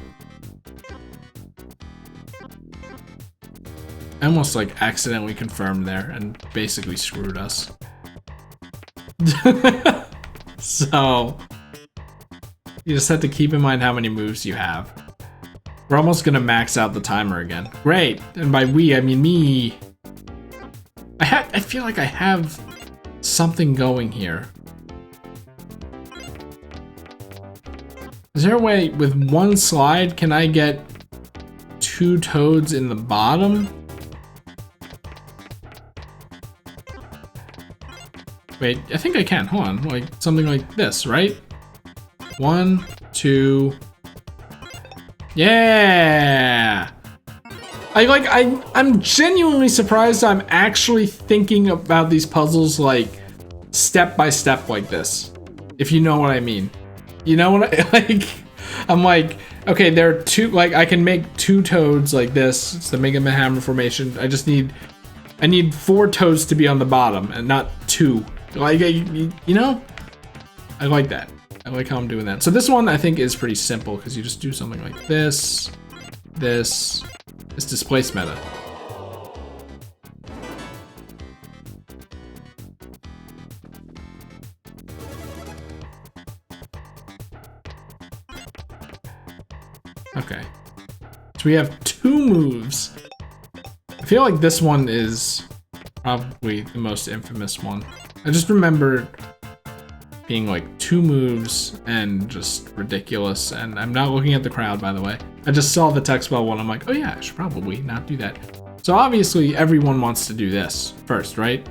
I almost like accidentally confirmed there and basically screwed us. So you just have to keep in mind how many moves you have. We're almost gonna max out the timer again. Great, and by we I mean me. I feel like I have something going here. Is there a way with 1 slide can I get 2 toads in the bottom? Wait, I think I can. Hold on, like something like this, right? 1, 2. Yeah. I'm genuinely surprised I'm actually thinking about these puzzles like step by step like this. If you know what I mean. You know what I like? I'm like, okay, there are two, like I can make two toads like this. It's the Mega Man Hammer formation. I need 4 toads to be on the bottom and not 2. Like, you know, I like that. I like how I'm doing that. So this one I think is pretty simple because you just do something like this, this displace meta. Okay, so we have 2 moves. I feel like this one is probably the most infamous one. I just remember being like 2 moves and just ridiculous. And I'm not looking at the crowd, by the way. I just saw the text bubble and I'm like, oh yeah, I should probably not do that. So obviously everyone wants to do this first, right?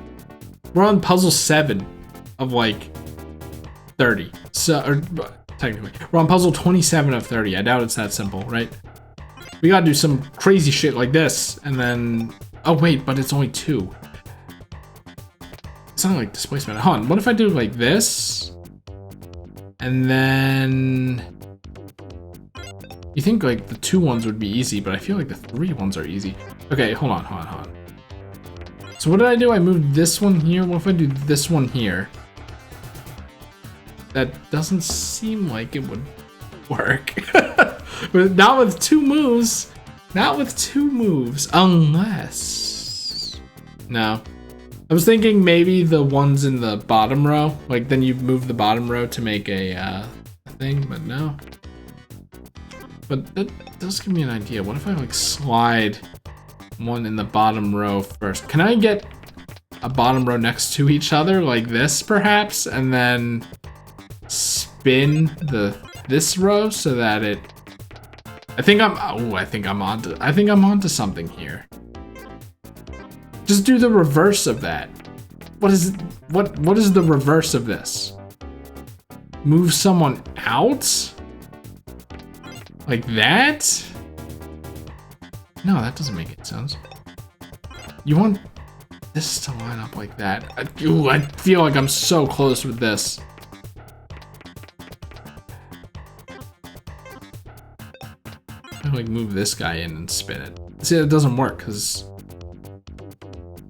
We're on puzzle 7 of like 30. So, or technically, we're on puzzle 27 of 30. I doubt it's that simple, right? We gotta do some crazy shit like this, and then... Oh wait, but it's only 2. It's not like displacement. Hold on, what if I do like this? And then... You think like the 2 ones would be easy, but I feel like the 3 ones are easy. Okay, hold on. So what did I do? I moved this one here. What if I do this one here? That doesn't seem like it would work. But not with 2 moves. Not with 2 moves. Unless... No. I was thinking maybe the ones in the bottom row. Like, then you move the bottom row to make a thing, but no. But that does give me an idea. What if I, like, slide one in the bottom row first? Can I get a bottom row next to each other like this, perhaps? And then spin this row so that it... I think I'm onto something here. Just do the reverse of that. What is the reverse of this? Move someone out? Like that? No, that doesn't make any sense. You want this to line up like that. I feel like I'm so close with this. I like move this guy in and spin it. See, it doesn't work because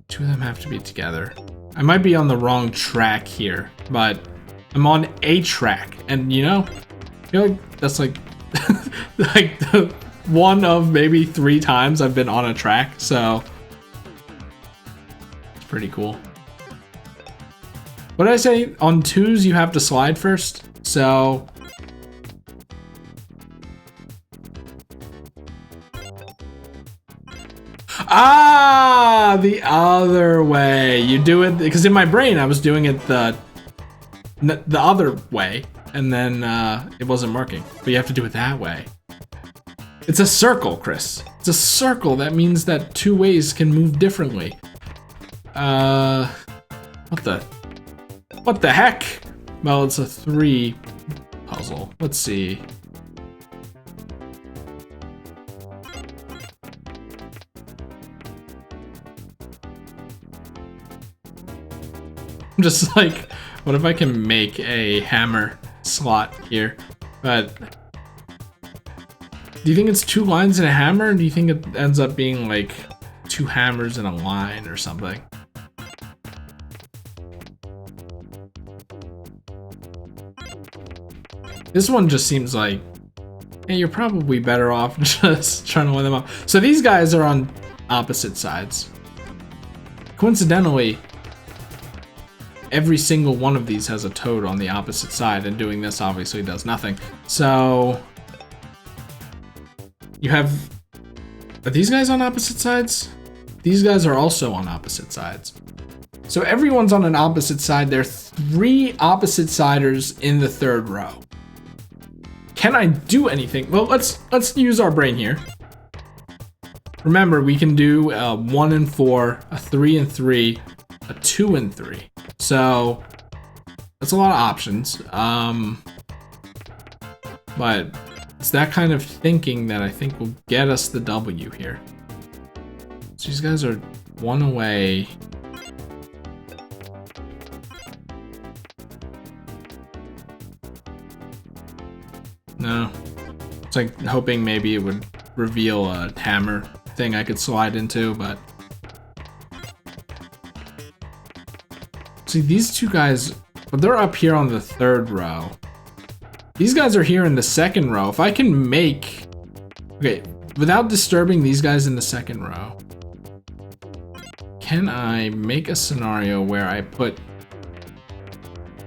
2 of them have to be together. I might be on the wrong track here, but I'm on a track, and you know, I feel like that's like like the one of maybe 3 times I've been on a track, so it's pretty cool. What did I say? On 2s you have to slide first, so the other way. You do it because in my brain I was doing it the other way, and then it wasn't working. But you have to do it that way. It's a circle, Chris. It's a circle. That means that 2 ways can move differently. What the heck? Well, it's a 3 puzzle. Let's see. I'm just like, what if I can make a hammer slot here? But do you think it's 2 lines in a hammer? Or do you think it ends up being like 2 hammers in a line or something? This one just seems like, hey, you're probably better off just trying to win them off. So these guys are on opposite sides. Coincidentally, every single one of these has a toad on the opposite side, and doing this obviously does nothing. So you have... Are these guys on opposite sides? These guys are also on opposite sides. So everyone's on an opposite side. There are 3 opposite siders in the 3rd row. Can I do anything? Well, let's use our brain here. Remember, we can do a 1 and 4, a 3 and 3, a 2 and 3. So that's a lot of options. But it's that kind of thinking that I think will get us the W here. So these guys are 1 away. No. It's like hoping maybe it would reveal a hammer thing I could slide into, but... See, these two guys, but they're up here on the 3rd row. These guys are here in the 2nd row. If I can make... Okay, without disturbing these guys in the 2nd row, can I make a scenario where I put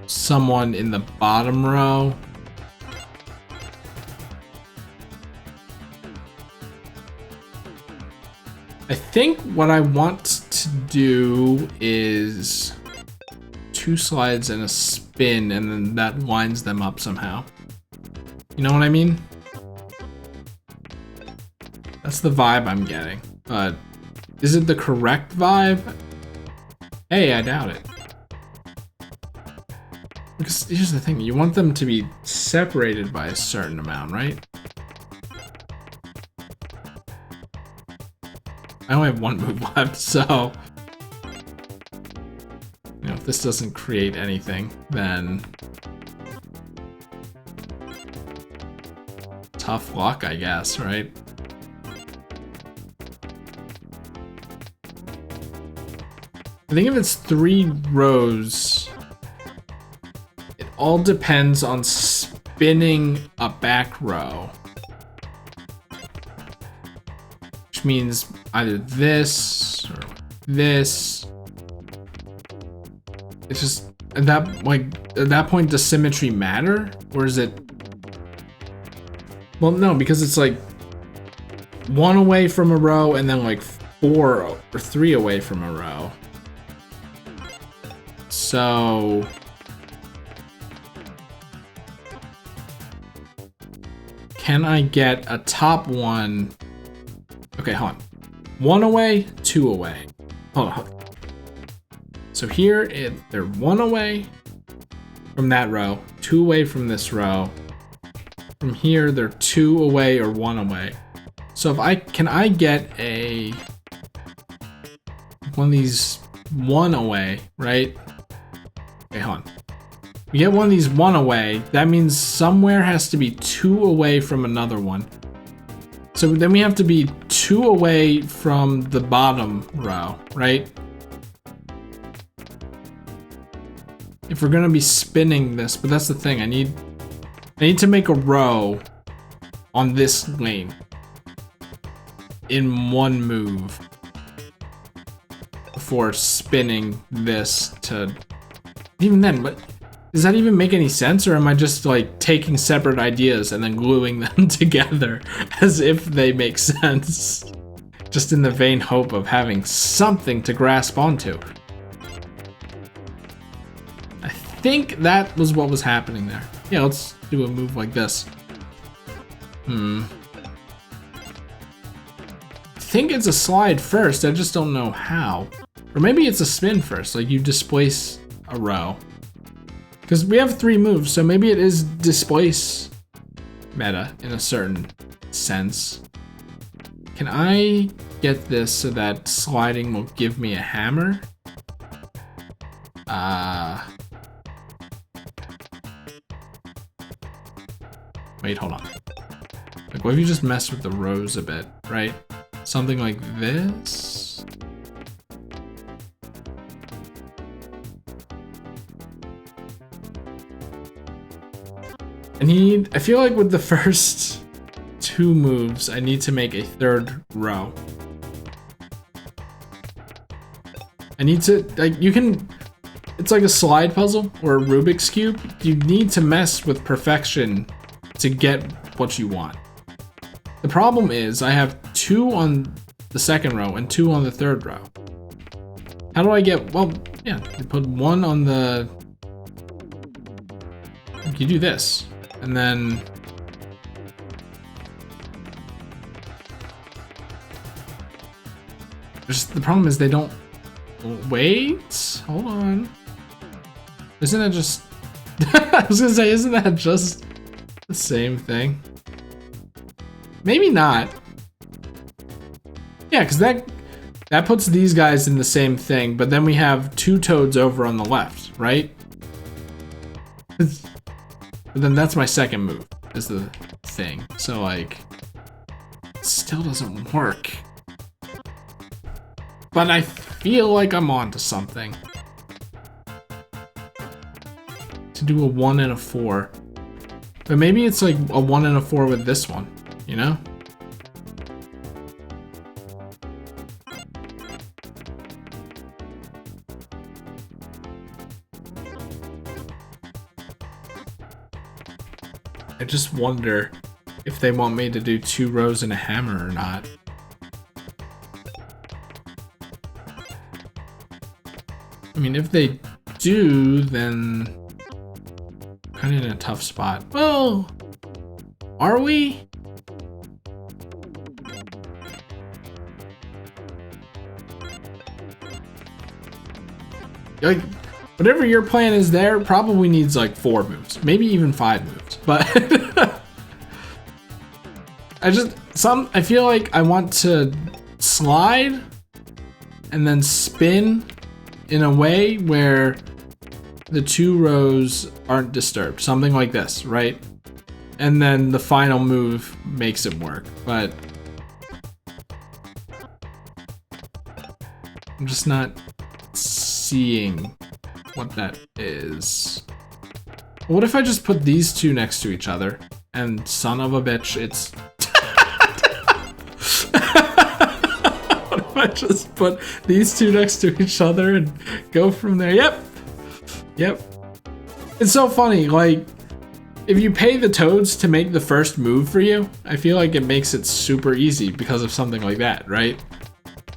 someone in the bottom row? I think what I want to do is 2 slides and a spin, and then that lines them up somehow. You know what I mean? That's the vibe I'm getting. But is it the correct vibe? Hey, I doubt it. Because here's the thing, you want them to be separated by a certain amount, right? I only have 1 move left, so... You know, if this doesn't create anything, then... Tough luck, I guess, right? I think if it's 3 rows, it all depends on spinning a back row. Which means either this or this. It's just at that point, does symmetry matter? Or is it? Well, no, because it's like 1 away from a row and then like 4 or 3 away from a row. So can I get a top one? Okay, hold on. 1 away, 2 away. Hold on. So here, they're 1 away from that row, 2 away from this row. From here, they're 2 away or 1 away. So if can I get one of these 1 away, right? Okay, hold on. We get one of these 1 away. That means somewhere has to be 2 away from another one. So then we have to be 2 away from the bottom row, right? If we're gonna be spinning this, but that's the thing, I need to make a row on this lane in 1 move before spinning this to... Even then, but does that even make any sense, or am I just like taking separate ideas and then gluing them together as if they make sense? Just in the vain hope of having something to grasp onto. I think that was what was happening there. Yeah, let's do a move like this. I think it's a slide first, I just don't know how. Or maybe it's a spin first, like you displace a row. Because we have 3 moves, so maybe it is displace meta in a certain sense. Can I get this so that sliding will give me a hammer? Wait, hold on. Like, what if you just mess with the rows a bit, right? Something like this? I feel like with the first 2 moves, I need to make a 3rd row. I need to, like, it's like a slide puzzle or a Rubik's Cube. You need to mess with perfection to get what you want. The problem is I have 2 on the 2nd row and 2 on the 3rd row. How do I get, well, yeah, you put 1 on the, you do this. And then the problem is they don't wait. Hold on. Isn't it just I was gonna say, isn't that just the same thing? Maybe not. Yeah, because that puts these guys in the same thing, but then we have 2 toads over on the left, right? But then that's my 2nd move, is the thing. So like, it still doesn't work. But I feel like I'm onto something. To do a 1 and a 4. But maybe it's like a 1 and a 4 with this one, you know? I just wonder if they want me to do 2 rows and a hammer or not. I mean, if they do, then kind of in a tough spot. Well, are we? Like, whatever your plan is there probably needs like 4 moves, maybe even 5 moves. But I feel like I want to slide and then spin in a way where the 2 rows aren't disturbed. Something like this, right? And then the final move makes it work. But I'm just not seeing what that is. What if I just put these 2 next to each other? And son of a bitch, it's... What if I just put these 2 next to each other and go from there? Yep. Yep. It's so funny, like, if you pay the toads to make the first move for you, I feel like it makes it super easy because of something like that, right?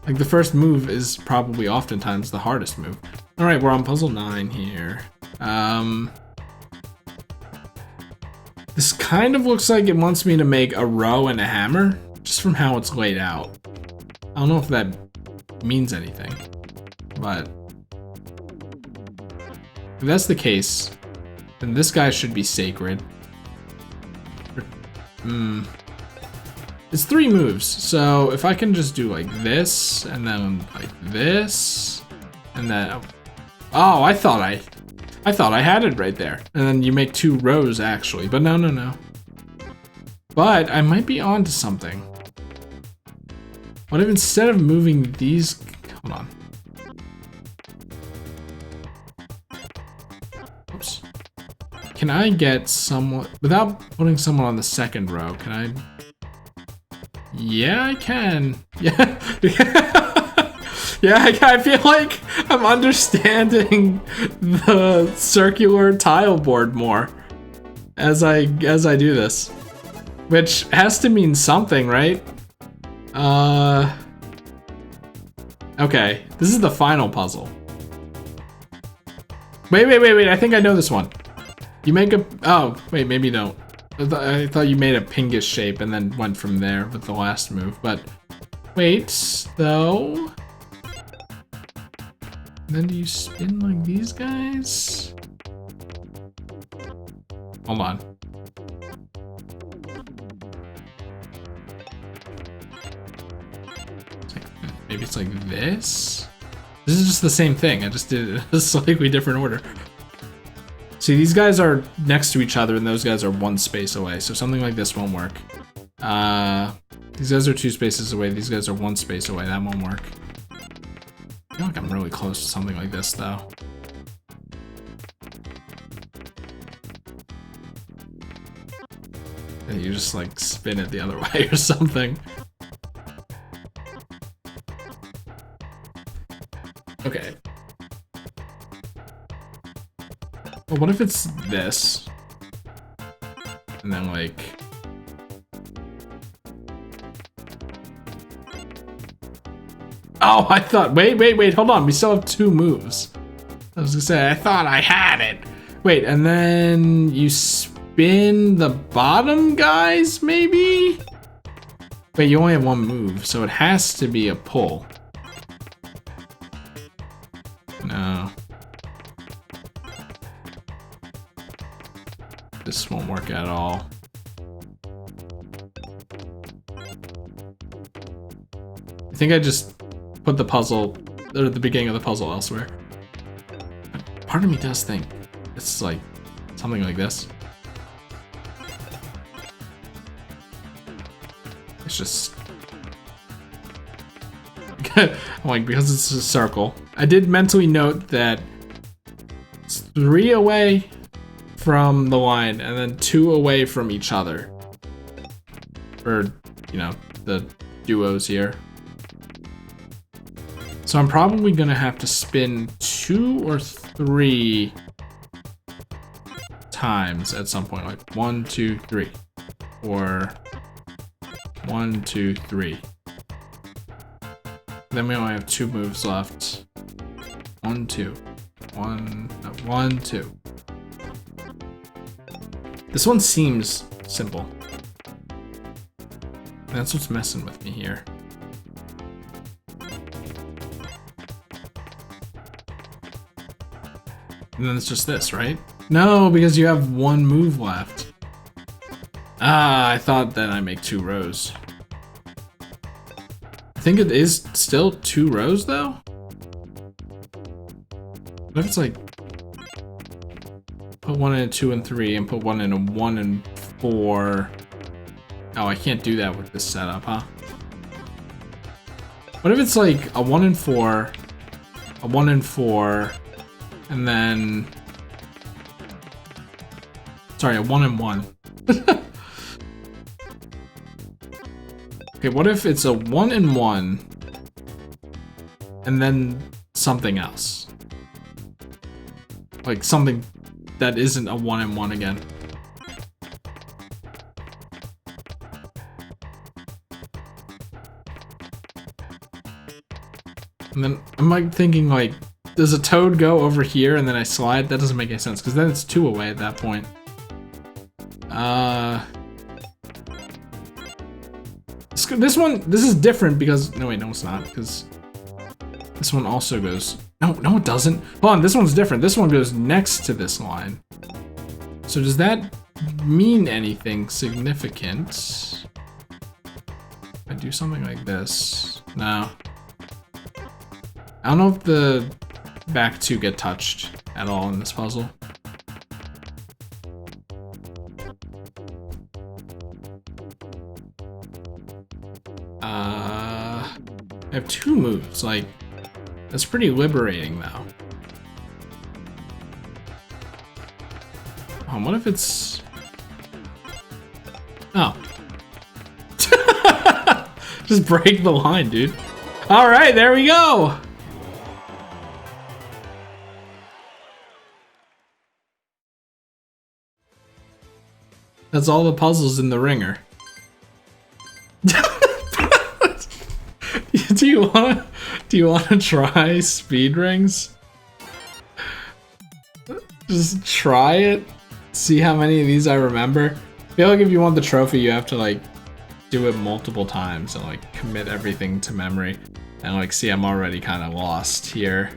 Like, the first move is probably oftentimes the hardest move. Alright, we're on puzzle 9 here. This kind of looks like it wants me to make a row and a hammer, just from how it's laid out. I don't know if that means anything, but if that's the case, then this guy should be sacred. It's 3 moves, so if I can just do like this, and then like this, and then... Oh, I thought I had it right there. And then you make 2 rows, actually. But no. But I might be onto something. What if instead of moving these... Hold on. Oops. Can I get someone... Without putting someone on the second row, can I... Yeah, I can. Yeah. Yeah, I feel like I'm understanding the circular tile board more as I do this, which has to mean something, right? Okay, this is the final puzzle. Wait, I think I know this one. You make a... Oh, wait, maybe you don't. I thought you made a pinkish shape and then went from there with the last move, but... Wait, though... Then do you spin like these guys? Hold on. Maybe it's like this? This is just the same thing. I just did it in a slightly different order. See, these guys are next to each other and those guys are 1 space away. So something like this won't work. These guys are 2 spaces away. These guys are 1 space away. That won't work. I feel like I'm really close to something like this, though. And you just, like, spin it the other way or something. Okay. Well, what if it's this? And then, like... Oh, I thought, wait, hold on. We still have 2 moves. I was gonna say, I thought I had it. Wait, and then you spin the bottom guys, maybe? Wait, you only have 1 move, so it has to be a pull. No. This won't work at all. I think I just put the puzzle, or the beginning of the puzzle elsewhere. Part of me does think it's like something like this. It's just... I'm like, because it's a circle. I did mentally note that it's 3 away from the line and then 2 away from each other. Or, you know, the duos here. So I'm probably gonna have to spin 2 or 3 times at some point. Like 1, 2, 3. Or 1, 2, 3. Then we only have 2 moves left. 1, 2. 1, 2. This one seems simple. That's what's messing with me here. And then it's just this, right? No, because you have 1 move left. Ah, I thought that I make 2 rows. I think it is still 2 rows though? What if it's like put 1 in a 2 and 3 and put 1 in a 1 and 4? Oh, I can't do that with this setup, huh? What if it's like a 1 and 4, a 1 and 4, and then... Sorry, a 1 and 1. Okay, what if it's a 1 and 1, and then something else? Like something that isn't a 1 and 1 again. And then I'm like thinking like, does a toad go over here and then I slide? That doesn't make any sense because then it's 2 away at that point. This is different because, no wait, no it's not, because this one also goes, no it doesn't. Hold on, this one's different. This one goes next to this line. So does that mean anything significant? If I do something like this, no. I don't know if the back 2 get touched at all in this puzzle. I have 2 moves, like, that's pretty liberating though. What if it's... Oh. Just break the line, dude. Alright, there we go! That's all the puzzles in the ringer. Do you wanna try speed rings? Just try it. See how many of these I remember. I feel like if you want the trophy, you have to like do it multiple times and like commit everything to memory. And like, see, I'm already kind of lost here.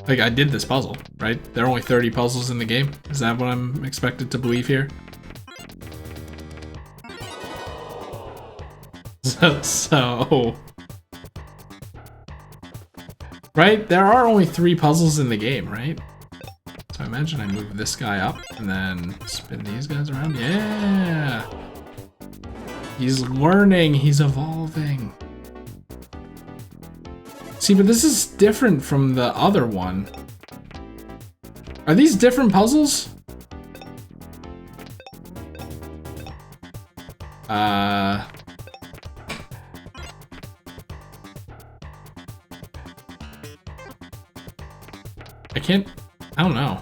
Like, I did this puzzle, right? There are only 30 puzzles in the game. Is that what I'm expected to believe here? So... Right? There are only 3 puzzles in the game, right? So I imagine I move this guy up and then spin these guys around. Yeah! He's learning, he's evolving. See, but this is different from the other one. Are these different puzzles? I don't know.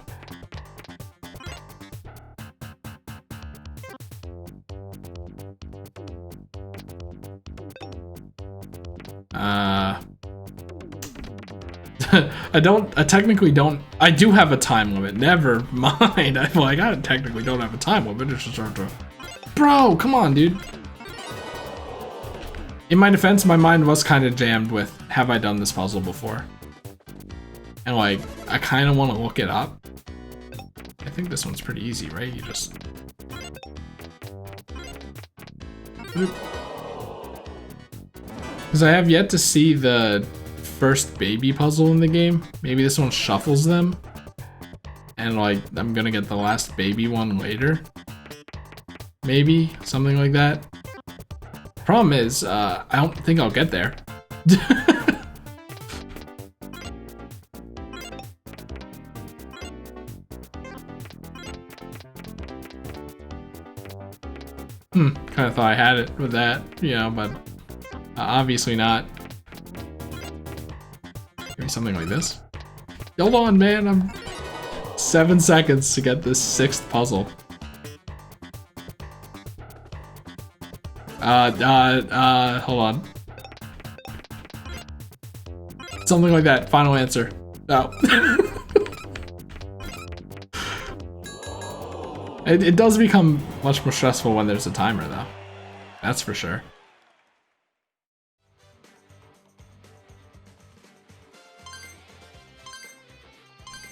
I technically don't. I do have a time limit. Never mind. I technically don't have a time limit. It's just sort of, bro, come on, dude. In my defense, my mind was kind of jammed with, have I done this puzzle before? And like, I kind of want to look it up. I think this one's pretty easy, right? You just... Because I have yet to see the first baby puzzle in the game. Maybe this one shuffles them. And like, I'm gonna get the last baby one later. maybe something like that. Problem is, I don't think I'll get there. Kind of thought I had it with that, but obviously not. Maybe something like this. Hold on, man, I'm 7 seconds to get this 6th puzzle. Hold on. Something like that, final answer. No. It does become much more stressful when there's a timer, though. That's for sure.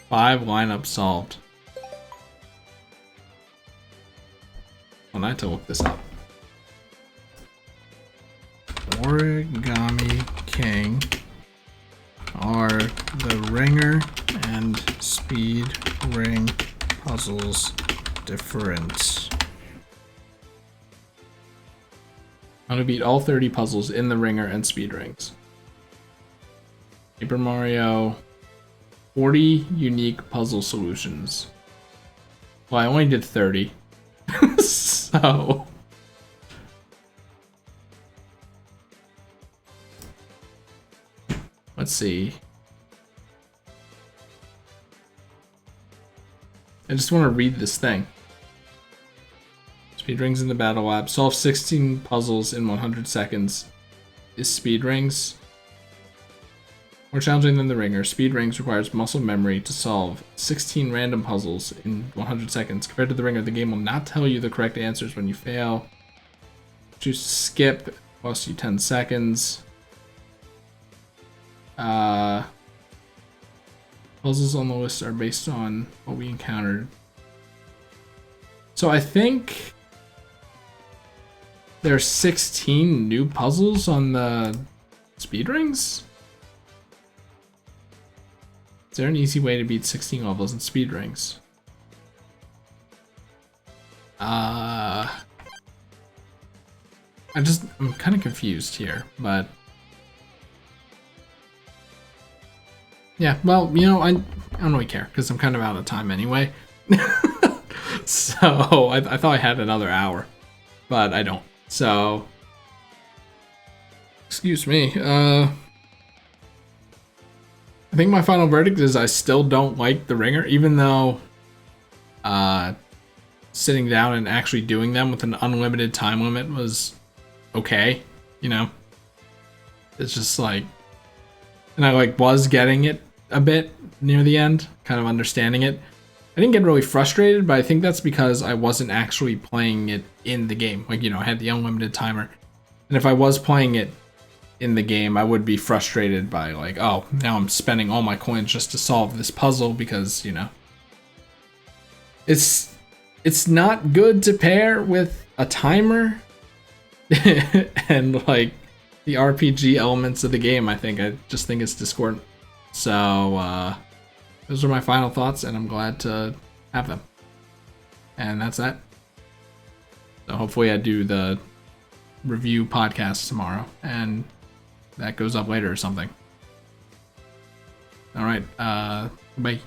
Five lineups solved. Well, I had to look this up. Origami King are the ringer and speed ring puzzles different? I'm gonna beat all 30 puzzles in the ringer and speed rings. Paper Mario, 40 unique puzzle solutions. Well, I only did 30. So let's see. I just want to read this thing. Speed rings in the battle lab. Solve 16 puzzles in 100 seconds. Is speed rings more challenging than the ringer? Speed rings requires muscle memory to solve 16 random puzzles in 100 seconds. Compared to the ringer, the game will not tell you the correct answers when you fail. Choose skip, costs you 10 seconds. Puzzles on the list are based on what we encountered. So I think there are 16 new puzzles on the speed rings? Is there an easy way to beat 16 levels in speed rings? I'm kind of confused here, but yeah, well, I don't really care because I'm kind of out of time anyway. So I thought I had another hour, but I don't. So, excuse me. I think my final verdict is I still don't like the ringer, even though sitting down and actually doing them with an unlimited time limit was okay. It's just like, and I was getting it a bit near the end, kind of understanding it. I didn't get really frustrated, but I think that's because I wasn't actually playing it in the game. I had the unlimited timer. And if I was playing it in the game, I would be frustrated by oh, now I'm spending all my coins just to solve this puzzle because, it's not good to pair with a timer and the RPG elements of the game. I just think it's discordant. So, those are my final thoughts, and I'm glad to have them. And that's that. So hopefully I do the review podcast tomorrow, and that goes up later or something. All right, bye.